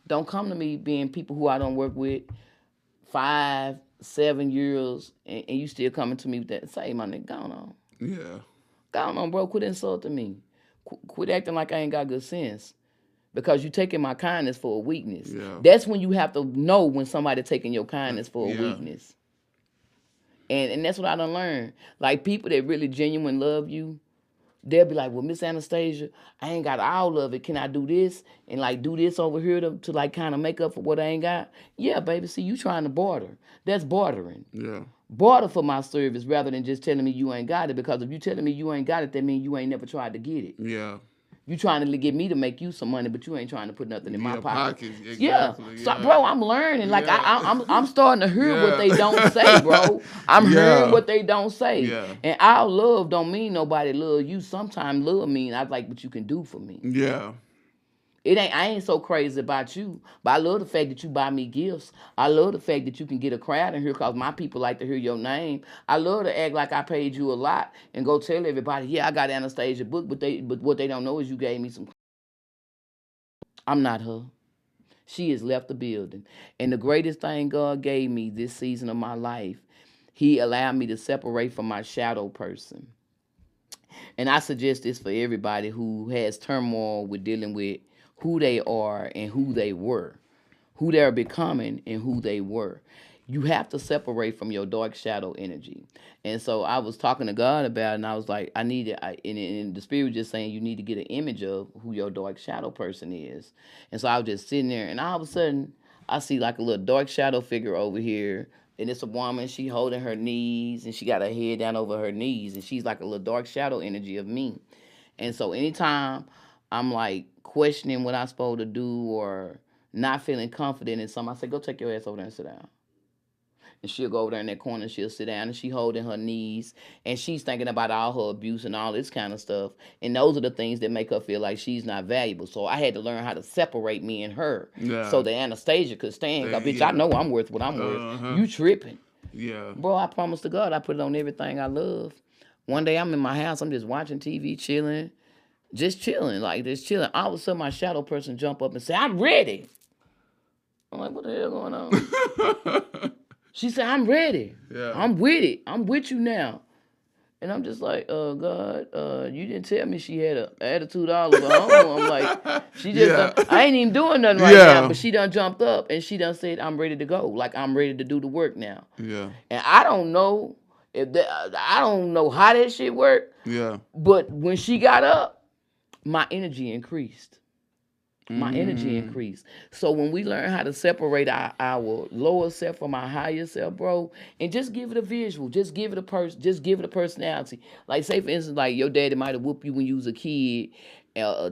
Don't come to me being people who I don't work with 5, 7 years, and you still coming to me with that. Say, my nigga, go on. Yeah. Go on, bro. Quit insulting me. Quit acting like I ain't got good sense. Because you taking my kindness for a weakness. Yeah. That's when you have to know when somebody taking your kindness for a weakness. And that's what I done learned. Like people that really genuine love you, they'll be like, well, Miss Anastasia, I ain't got all of it. Can I do this? And like do this over here to like kind of make up for what I ain't got? Yeah, baby. See, you trying to barter. That's bartering. Yeah. Barter for my service rather than just telling me you ain't got it. Because if you telling me you ain't got it, that means you ain't never tried to get it. Yeah. You trying to get me to make you some money, but you ain't trying to put nothing in my pocket. Exactly. Yeah. So, bro, I'm learning. Like Yeah. I'm starting to hear what they don't say, bro. I'm hearing what they don't say. Yeah. And our love don't mean nobody love you. Sometimes love mean I like what you can do for me. Yeah. I ain't so crazy about you, but I love the fact that you buy me gifts. I love the fact that you can get a crowd in here because my people like to hear your name. I love to act like I paid you a lot and go tell everybody, yeah, I got Anastasia book, but what they don't know is you gave me some. I'm not her. She has left the building. And the greatest thing God gave me this season of my life, He allowed me to separate from my shadow person. And I suggest this for everybody who has turmoil with dealing with who they are and who they were, who they're becoming and who they were. You have to separate from your dark shadow energy. And so I was talking to God about it, and I was like, and the Spirit was just saying you need to get an image of who your dark shadow person is. And so I was just sitting there, and all of a sudden, I see like a little dark shadow figure over here, and it's a woman, she holding her knees, and she got her head down over her knees, and she's like a little dark shadow energy of me. And so anytime I'm like questioning what I'm supposed to do or not feeling confident in something, I say, go take your ass over there and sit down. And she'll go over there in that corner, she'll sit down, and she holding her knees, and she's thinking about all her abuse and all this kind of stuff. And those are the things that make her feel like she's not valuable. So I had to learn how to separate me and her, so that Anastasia could stand. Cause bitch, I know I'm worth what I'm worth. You tripping? Yeah. Bro, I promise to God, I put it on everything I love. One day I'm in my house, I'm just watching TV, chilling, like just chilling. All of a sudden, my shadow person jump up and say, "I'm ready." I'm like, what the hell going on? She said, I'm ready. Yeah. I'm with it. I'm with you now. And I'm just like, God, you didn't tell me she had an attitude all of her own. I'm like, she just, I ain't even doing nothing right now, but she done jumped up and she done said, I'm ready to go. Like, I'm ready to do the work now. Yeah. And I don't know I don't know how that shit worked. Yeah. But when she got up, my energy increased. My energy increased. So when we learn how to separate our lower self from our higher self, bro, and just give it a visual, just give it a personality. Like say for instance, like your daddy might have whooped you when you was a kid,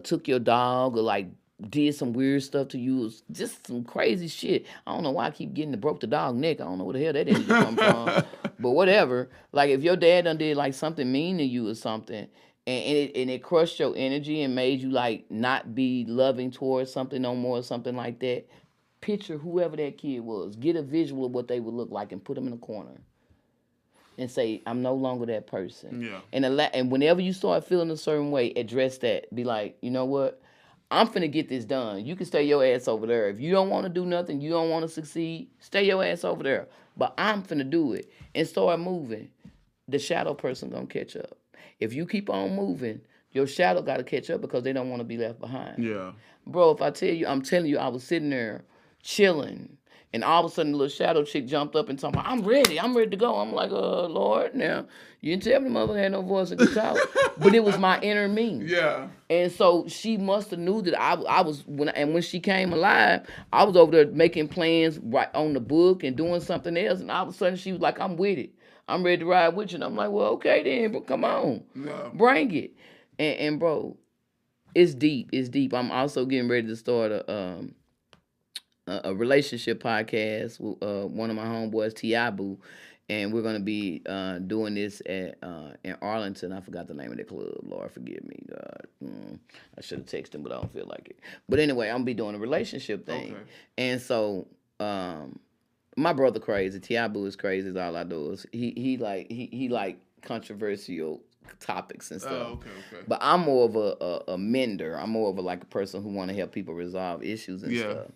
took your dog, or like did some weird stuff to you, just some crazy shit. I don't know why I keep getting broke the dog neck. I don't know where the hell that energy come from, but whatever. Like if your dad done did like something mean to you or something. And it crushed your energy and made you like not be loving towards something no more or something like that. Picture whoever that kid was. Get a visual of what they would look like and put them in a corner. And say, I'm no longer that person. Yeah. And whenever you start feeling a certain way, address that. Be like, you know what? I'm finna get this done. You can stay your ass over there. If you don't want to do nothing, you don't want to succeed, stay your ass over there. But I'm finna do it. And start moving. The shadow person gonna catch up. If you keep on moving, your shadow got to catch up because they don't want to be left behind. Yeah. Bro, if I tell you, I'm telling you, I was sitting there chilling. And all of a sudden, the little shadow chick jumped up and told me, I'm ready to go. I'm like, Lord, now, you didn't tell me the mother had no voice and could talk. But it was my inner me. Yeah. And so she must have knew that I was, when she came alive, I was over there making plans right on the book and doing something else. And all of a sudden, she was like, I'm with it. I'm ready to ride with you. And I'm like, well, okay then, but come on. Yeah. Bring it. And bro, it's deep. It's deep. I'm also getting ready to start a relationship podcast with one of my homeboys, Tiabu, and we're gonna be doing this at in Arlington. I forgot the name of the club. Lord, forgive me. I should have texted him, but I don't feel like it. But anyway, I'm gonna be doing a relationship thing, Okay. and so my brother crazy. Tiabu is crazy. Is all I do is he like controversial topics and stuff. Oh, okay. But I'm more of a mender. I'm more of like a person who want to help people resolve issues and stuff.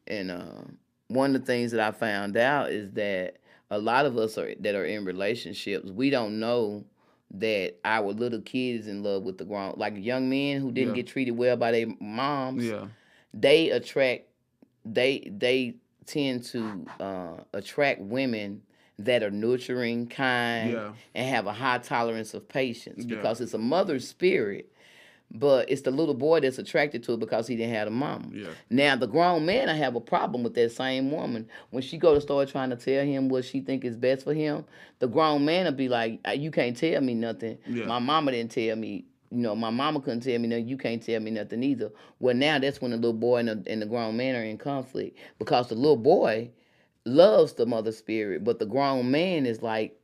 And one of the things that I found out is that a lot of us that are in relationships, we don't know that our little kid is in love with the grown, like young men who didn't get treated well by their moms. Yeah. They they tend to attract women that are nurturing, kind, and have a high tolerance of patience because it's a mother's spirit. But it's the little boy that's attracted to it because he didn't have a mama. Yeah. Now the grown man, I have a problem with that same woman. When she go to start trying to tell him what she think is best for him, the grown man will be like, "You can't tell me nothing. Yeah. My mama didn't tell me. My mama couldn't tell me nothing. You can't tell me nothing either." Well, now that's when the little boy and the grown man are in conflict because the little boy loves the mother spirit, but the grown man is like,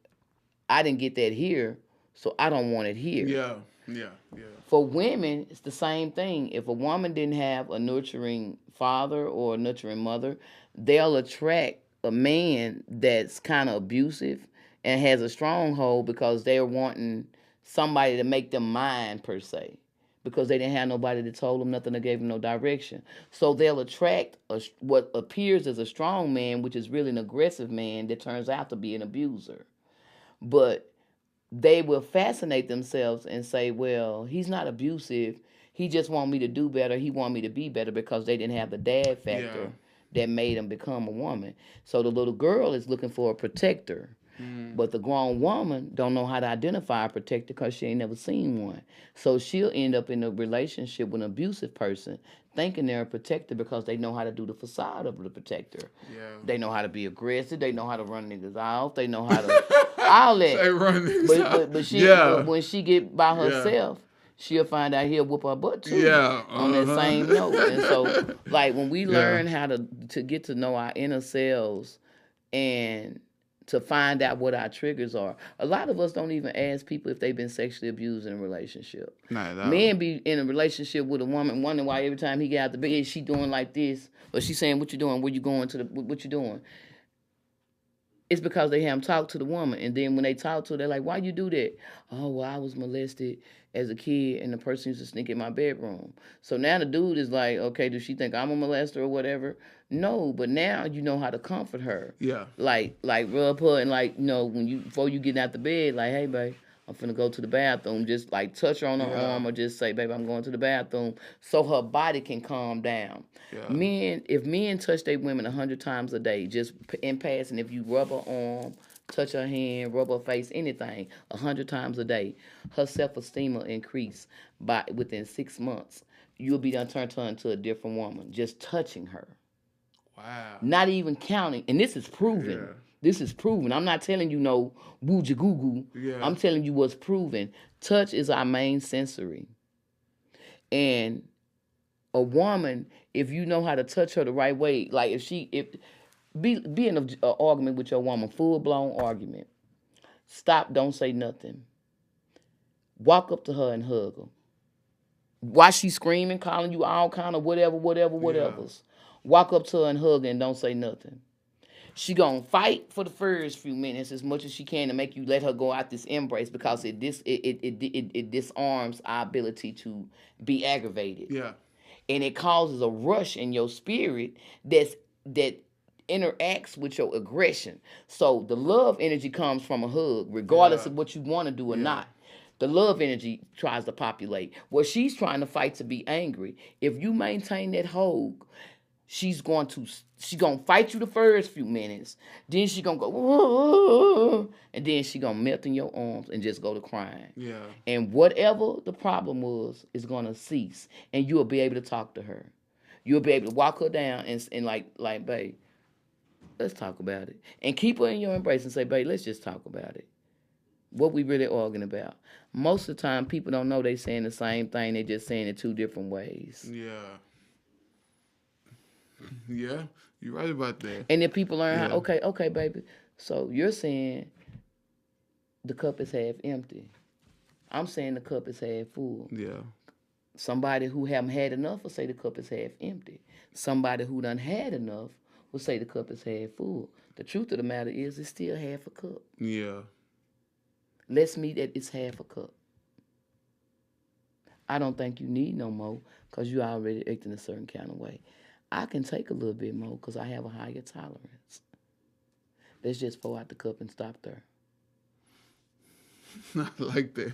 "I didn't get that here, so I don't want it here." Yeah. For women, it's the same thing. If a woman didn't have a nurturing father or a nurturing mother, they'll attract a man that's kind of abusive and has a stronghold because they're wanting somebody to make them mind, per se, because they didn't have nobody that told them nothing or gave them no direction. So they'll attract what appears as a strong man, which is really an aggressive man that turns out to be an abuser. But they will fascinate themselves and say, well, he's not abusive. He just want me to do better. He want me to be better because they didn't have the dad factor that made him become a woman. So the little girl is looking for a protector. But the grown woman don't know how to identify a protector because she ain't never seen one. So she'll end up in a relationship with an abusive person thinking they're a protector because they know how to do the facade of the protector. Yeah. They know how to be aggressive. They know how to run niggas off. They know how to all that. They run niggas off. But she, when she get by herself, she'll find out he'll whoop her butt too. Yeah. On that same note. And so, like, when we learn how to get to know our inner selves and to find out what our triggers are. A lot of us don't even ask people if they've been sexually abused in a relationship. Men be in a relationship with a woman wondering why every time he get out the bed, she doing like this, or she saying, what you doing? Where you going to what you doing? It's because they haven't talked to the woman. And then when they talk to her, they're like, why you do that? Oh, well, I was molested as a kid and the person used to sneak in my bedroom. So now the dude is like, okay, does she think I'm a molester or whatever? No, but now you know how to comfort her. Yeah. Like rub her and before you get out the bed, like, hey, babe, I'm finna go to the bathroom. Just like touch her on her arm or just say, babe, I'm going to the bathroom so her body can calm down. Yeah. If men touch their women 100 times a day, just in passing, if you rub her arm, touch her hand, rub her face, anything, 100 times a day, her self-esteem will increase within 6 months. You'll be done turned her into a different woman, just touching her. Wow. Not even counting, and this is proven. Yeah. This is proven. I'm not telling you no wooja goo goo. Yeah. I'm telling you what's proven. Touch is our main sensory. And a woman, if you know how to touch her the right way, like be in an argument with your woman, full blown argument. Stop, don't say nothing. Walk up to her and hug her. While she's screaming, calling you all kind of whatevers. Walk up to her and hug her and don't say nothing. She gonna fight for the first few minutes as much as she can to make you let her go out this embrace because it disarms our ability to be aggravated. Yeah. And it causes a rush in your spirit that interacts with your aggression. So the love energy comes from a hug, regardless of what you want to do or not. The love energy tries to populate. Well, she's trying to fight to be angry. If you maintain that hug, she's gonna fight you the first few minutes. Then she gonna go, "Whoa," and then she gonna melt in your arms and just go to crying. Yeah. And whatever the problem was is gonna cease, and you'll be able to talk to her. You'll be able to walk her down and like, babe, let's talk about it, and keep her in your embrace and say, babe, let's just talk about it. What we really arguing about? Most of the time, people don't know they saying the same thing. They just saying it two different ways. Yeah. Yeah. You're right about that. And then people learn Yeah. how. Okay, baby. So you're saying the cup is half empty. I'm saying the cup is half full. Yeah. Somebody who haven't had enough will say the cup is half empty. Somebody who done had enough will say the cup is half full. The truth of the matter is it's still half a cup. Yeah. Let's meet at it's half a cup. I don't think you need no more because you already acting a certain kind of way. I can take a little bit more because I have a higher tolerance. Let's just pour out the cup and stop there. I like that.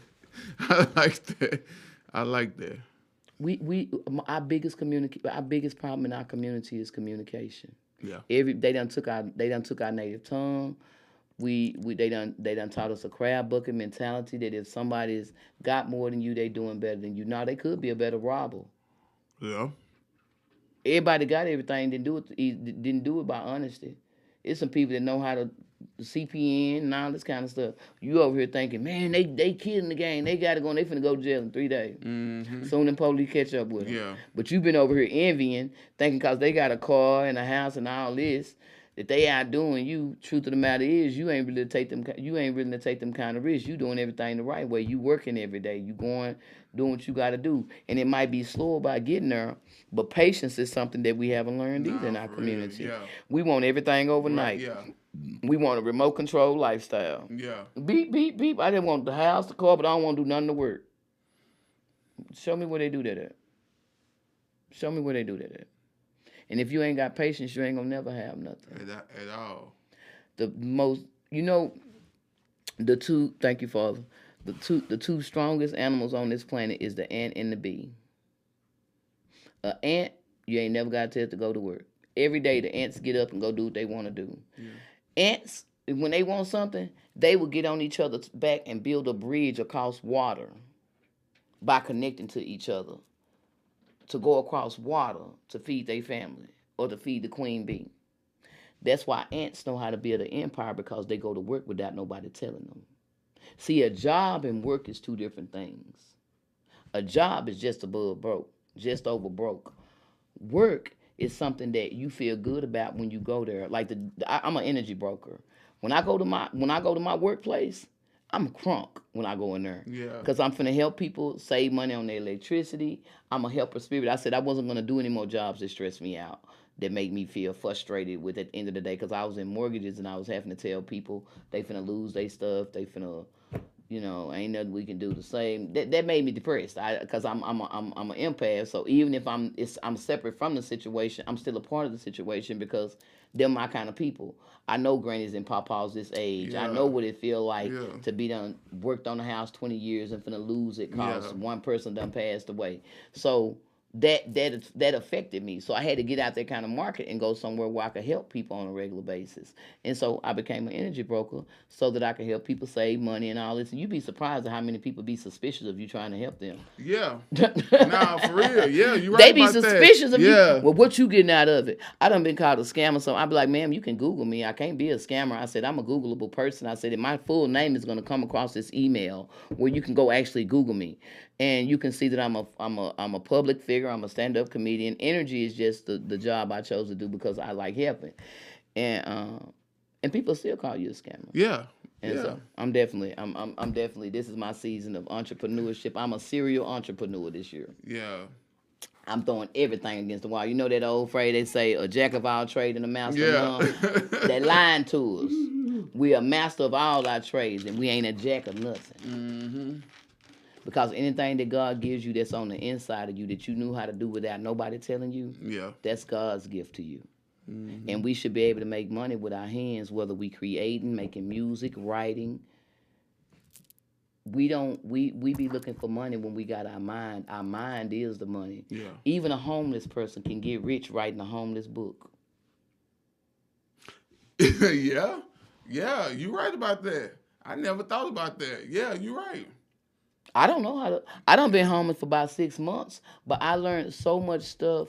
I like that. I like that. Our biggest problem in our community is communication. Yeah. They done took our native tongue. They done taught us a crab bucket mentality that if somebody's got more than you, they doing better than you. Now they could be a better robber. Yeah. Everybody got everything, didn't do it by honesty. It's some people that know how to CPN and all this kind of stuff. You over here thinking, man, they killing the game. They got to go and they finna go to jail in 3 days. Mm-hmm. Soon the police catch up with them. Yeah. But you been over here envying, thinking because they got a car and a house and all this, that they outdoing you. Truth of the matter is, you ain't really to take them kind of risks. You doing everything the right way. You working every day. You going doing what you got to do, and it might be slow about getting there, but patience is something that we haven't learned either in our community. Yeah. We want everything overnight. Right, yeah. We want a remote control lifestyle. Yeah. Beep, beep, beep. I didn't want the house, the car, but I don't want to do nothing to work. Show me where they do that at. Show me where they do that at. And if you ain't got patience, you ain't gonna never have nothing. At all. Thank you, Father. The two strongest animals on this planet is the ant and the bee. An ant, you ain't never got to tell it to go to work. Every day the ants get up and go do what they want to do. Yeah. Ants, when they want something, they will get on each other's back and build a bridge across water by connecting to each other to go across water to feed their family or to feed the queen bee. That's why ants know how to build an empire, because they go to work without nobody telling them. See, a job and work is two different things. A job is just above broke, just over broke. Work is something that you feel good about when you go there. Like I'm an energy broker. When I go to my workplace, I'm crunk when I go in there. Yeah. Because I'm finna help people save money on their electricity. I'm a helper spirit. I said I wasn't gonna do any more jobs that stress me out, that make me feel frustrated with at the end of the day, because I was in mortgages and I was having to tell people they finna lose their stuff, they finna, ain't nothing we can do the same. That made me depressed. Because I'm an empath, so even if I'm separate from the situation, I'm still a part of the situation because they're my kind of people. I know grannies and papas this age. Yeah. I know what it feel like to be worked on the house 20 years and finna lose it because one person done passed away. So that affected me. So I had to get out that kind of market and go somewhere where I could help people on a regular basis. And so I became an energy broker so that I could help people save money and all this. And you'd be surprised at how many people be suspicious of you trying to help them. Yeah. Nah, for real. Yeah, you right. They be suspicious of you. Well, what you getting out of it? I done been called a scammer. So I'd be like, ma'am, you can Google me. I can't be a scammer. I said, I'm a Googleable person. I said, my full name is going to come across this email where you can go actually Google me. And you can see that I'm a public figure. I'm a stand-up comedian. Energy is just the job I chose to do because I like helping, and people still call you a scammer. Yeah. And so I'm definitely. This is my season of entrepreneurship. I'm a serial entrepreneur this year. Yeah. I'm throwing everything against the wall. You know that old phrase they say, a jack of all trades and a master of none? They're lying to us. We are master of all our trades and we ain't a jack of nothing. Mm-hmm. Because anything that God gives you that's on the inside of you that you knew how to do without nobody telling you, that's God's gift to you. Mm-hmm. And we should be able to make money with our hands, whether we creating, making music, writing, we be looking for money when we got our mind. Our mind is the money. Yeah. Even a homeless person can get rich writing a homeless book. Yeah. Yeah, you're right about that. I never thought about that. Yeah, you're right. I don't know how to. I done been homeless for about 6 months, but I learned so much stuff.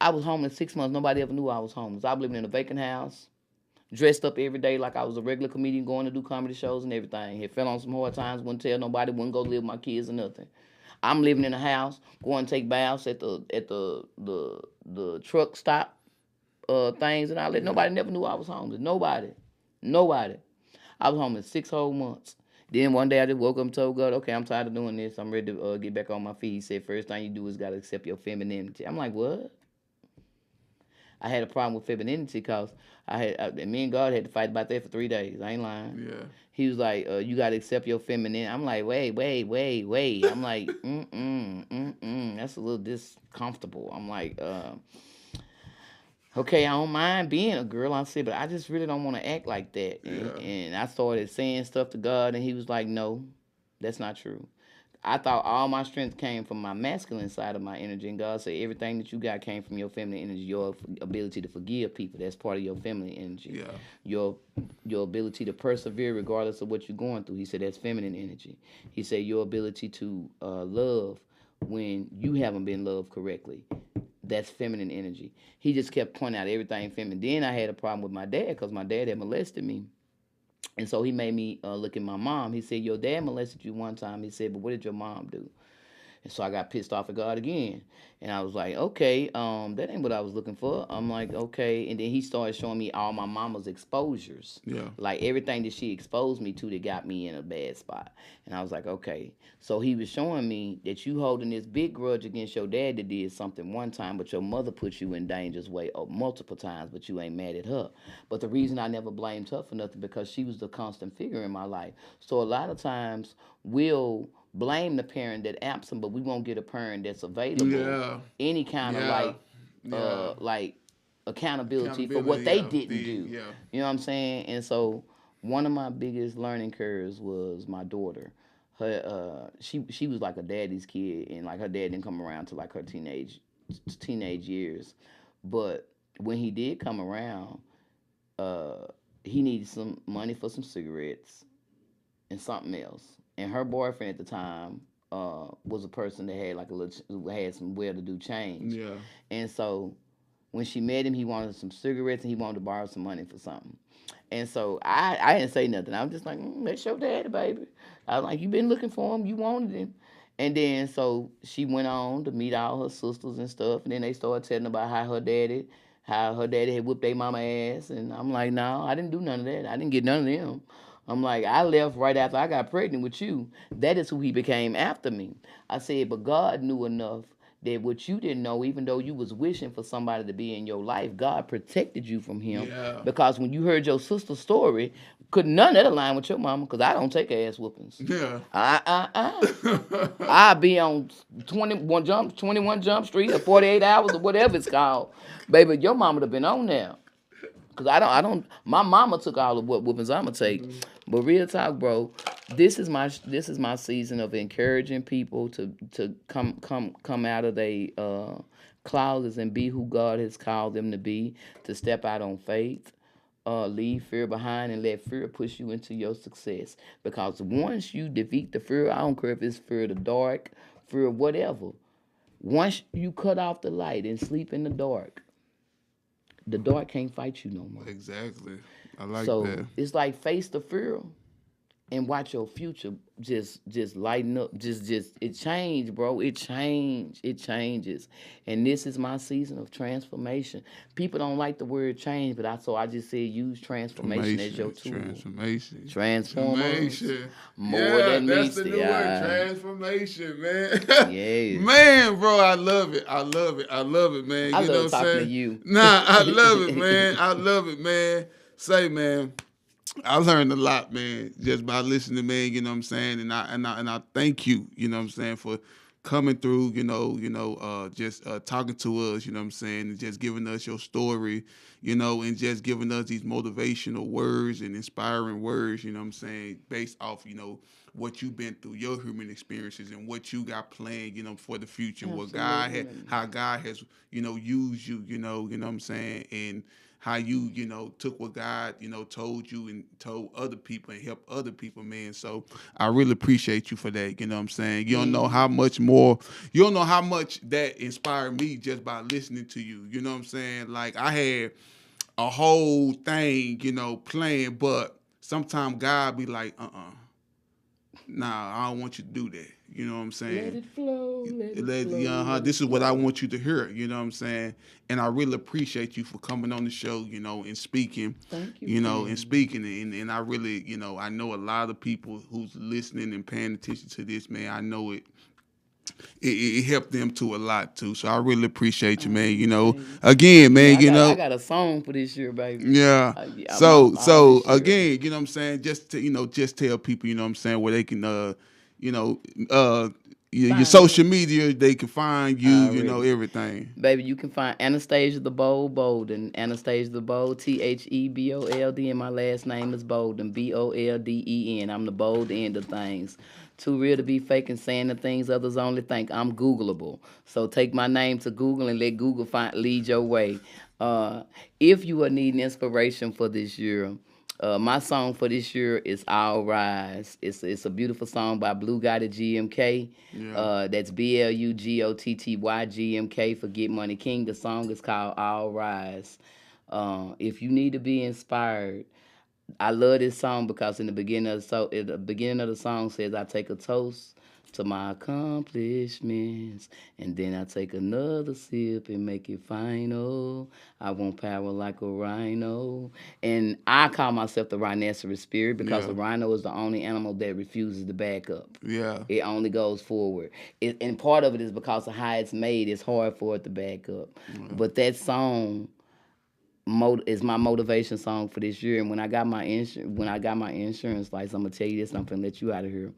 I was homeless 6 months. Nobody ever knew I was homeless. I was living in a vacant house, dressed up every day like I was a regular comedian, going to do comedy shows and everything. Had fell on some hard times. Wouldn't tell nobody. Wouldn't go live with my kids or nothing. I'm living in a house, going to take baths at the truck stop things and all that. Yeah. Nobody never knew I was homeless. Nobody. I was homeless 6 whole months. Then one day I just woke up and told God, okay, I'm tired of doing this. I'm ready to get back on my feet. He said, first thing you do is got to accept your femininity. I'm like, what? I had a problem with femininity because me and God had to fight about that for 3 days. I ain't lying. Yeah. He was like, you got to accept your femininity. I'm like, wait. I'm like, that's a little discomfortable. I'm like, okay, I don't mind being a girl. I said, but I just really don't want to act like that. Yeah. And I started saying stuff to God, and He was like, no, that's not true. I thought all my strength came from my masculine side of my energy, and God said everything that you got came from your feminine energy. Your ability to forgive people, that's part of your feminine energy. Yeah. Your ability to persevere regardless of what you're going through. He said that's feminine energy. He said your ability to love when you haven't been loved correctly, that's feminine energy. He just kept pointing out everything feminine. Then I had a problem with my dad because my dad had molested me. And so he made me look at my mom. He said, your dad molested you one time. He said, but what did your mom do? And so I got pissed off at God again. And I was like, okay, that ain't what I was looking for. I'm like, okay. And then he started showing me all my mama's exposures. Yeah. Like everything that she exposed me to that got me in a bad spot. And I was like, okay. So he was showing me that you holding this big grudge against your dad that did something one time, but your mother put you in danger's way multiple times, but you ain't mad at her. But the reason I never blamed her for nothing because she was the constant figure in my life. So a lot of times we'll blame the parent that absent, but we won't get a parent that's available. Yeah. Any kind of like accountability for what they didn't do. Yeah. You know what I'm saying? And so one of my biggest learning curves was my daughter. Her she was like a daddy's kid, and like her dad didn't come around to like her teenage years. But when he did come around, he needed some money for some cigarettes and something else. And her boyfriend at the time was a person that had like had some well-to-do change. Yeah. And so when she met him, he wanted some cigarettes and he wanted to borrow some money for something. And so I didn't say nothing. I was just like, that's your daddy, baby. I was like, you been looking for him, you wanted him. And then so she went on to meet all her sisters and stuff, and then they started telling about how her daddy had whipped their mama ass. And I'm like, no, I didn't do none of that. I didn't get none of them. I'm like, I left right after I got pregnant with you. That is who he became after me. I said, but God knew enough that what you didn't know, even though you was wishing for somebody to be in your life, God protected you from him. Yeah. Because when you heard your sister's story, could none of that align with your mama, because I don't take ass whoopings. Yeah. I be on 21 Jump Street or 48 Hours or whatever it's called. Baby, your mama would have been on there. Cause I don't. My mama took all of what whoopings I'ma take. Mm-hmm. But real talk, bro. This is my season of encouraging people to come out of their closets and be who God has called them to be. To step out on faith, leave fear behind, and let fear push you into your success. Because once you defeat the fear, I don't care if it's fear of the dark, fear of whatever. Once you cut off the light and sleep in the dark can't fight you no more. Exactly. I like that. So it's like face the fear and watch your future just lighten up. Just it changed, bro. It changes. And this is my season of transformation. People don't like the word change, but I just said use transformation as your tool. Transformation. More than that's the new word. Transformation, man. Yeah. Man, bro, I love it, man. I love talking to you. Nah, I love it, man. I love it, man. Say, man, I learned a lot, man, just by listening, man, you know what I'm saying? And I thank you, you know what I'm saying, for coming through, just talking to us, you know what I'm saying, and just giving us your story, and just giving us these motivational words and inspiring words, you know what I'm saying, based off, what you've been through, your human experiences, and what you got planned, for the future, Absolutely. how God has, used you, you know what I'm saying, and how you, took what God, told you and told other people and helped other people, man. So I really appreciate you for that. You know what I'm saying? You don't know how much that inspired me just by listening to you. You know what I'm saying? Like I had a whole thing, playing, but sometimes God be like, nah, I don't want you to do that. You know what I'm saying? Let it flow, let it flow. This is what I want you to hear. You know what I'm saying? And I really appreciate you for coming on the show, and speaking. Thank you. And speaking, and I really, I know a lot of people who's listening and paying attention to this, man. I know it helped them too a lot too. So I really appreciate you, man. Again, man, I got a song for this year, baby. Yeah. So again, you know what I'm saying? Just to, just tell people, you know what I'm saying, where they can your social media, they can find you, everything. Baby, you can find Anastasia the Bold Bolden. Anastasia the Bold, THEBOLD, and my last name is Bolden, BOLDEN. I'm the bold end of things. Too real to be fake and saying the things others only think. I'm Googleable. So take my name to Google and let Google lead your way. If you are needing inspiration for this year, my song for this year is I'll Rise. It's a beautiful song by Blue Gotti GMK. Yeah. That's BLUGOTTY GMK for Get Money King. The song is called I'll Rise. If you need to be inspired, I love this song because in the beginning of the song says, I take a toast to my accomplishments, and then I take another sip and make it final. I want power like a rhino. And I call myself the rhinoceros spirit because the rhino is the only animal that refuses to back up. Yeah. It only goes forward. And part of it is because of how it's made. It's hard for it to back up. But that song is my motivation song for this year. And when I got my insurance license, I'm gonna tell you this. I'm gonna let you out of here.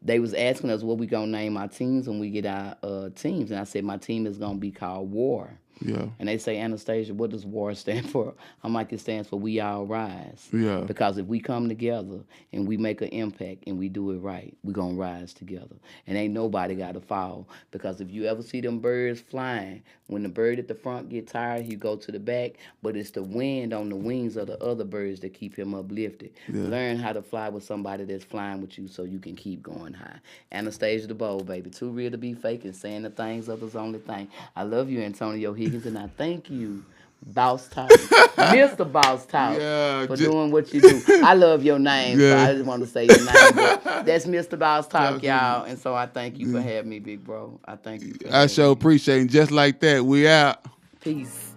They was asking us what we gonna name our teams when we get our teams, and I said my team is gonna be called War. Yeah. And they say, Anastasia, what does WAR stand for? I'm like, it stands for We All Rise. Yeah. Because if we come together and we make an impact and we do it right, we're going to rise together. And ain't nobody got to fall. Because if you ever see them birds flying, when the bird at the front get tired, he go to the back, but it's the wind on the wings of the other birds that keep him uplifted. Yeah. Learn how to fly with somebody that's flying with you so you can keep going high. Anastasia the Bold, baby. Too real to be fake and saying the things others only think. I love you, Antonio Higgins, and I thank you, Boss Talk, Mr. Boss Talk, for doing what you do. I love your name, so I just want to say your name. But that's Mr. Boss Talk, y'all, and so I thank you for having me, big bro. I thank you. I sure appreciate it. Just like that, we out. Peace.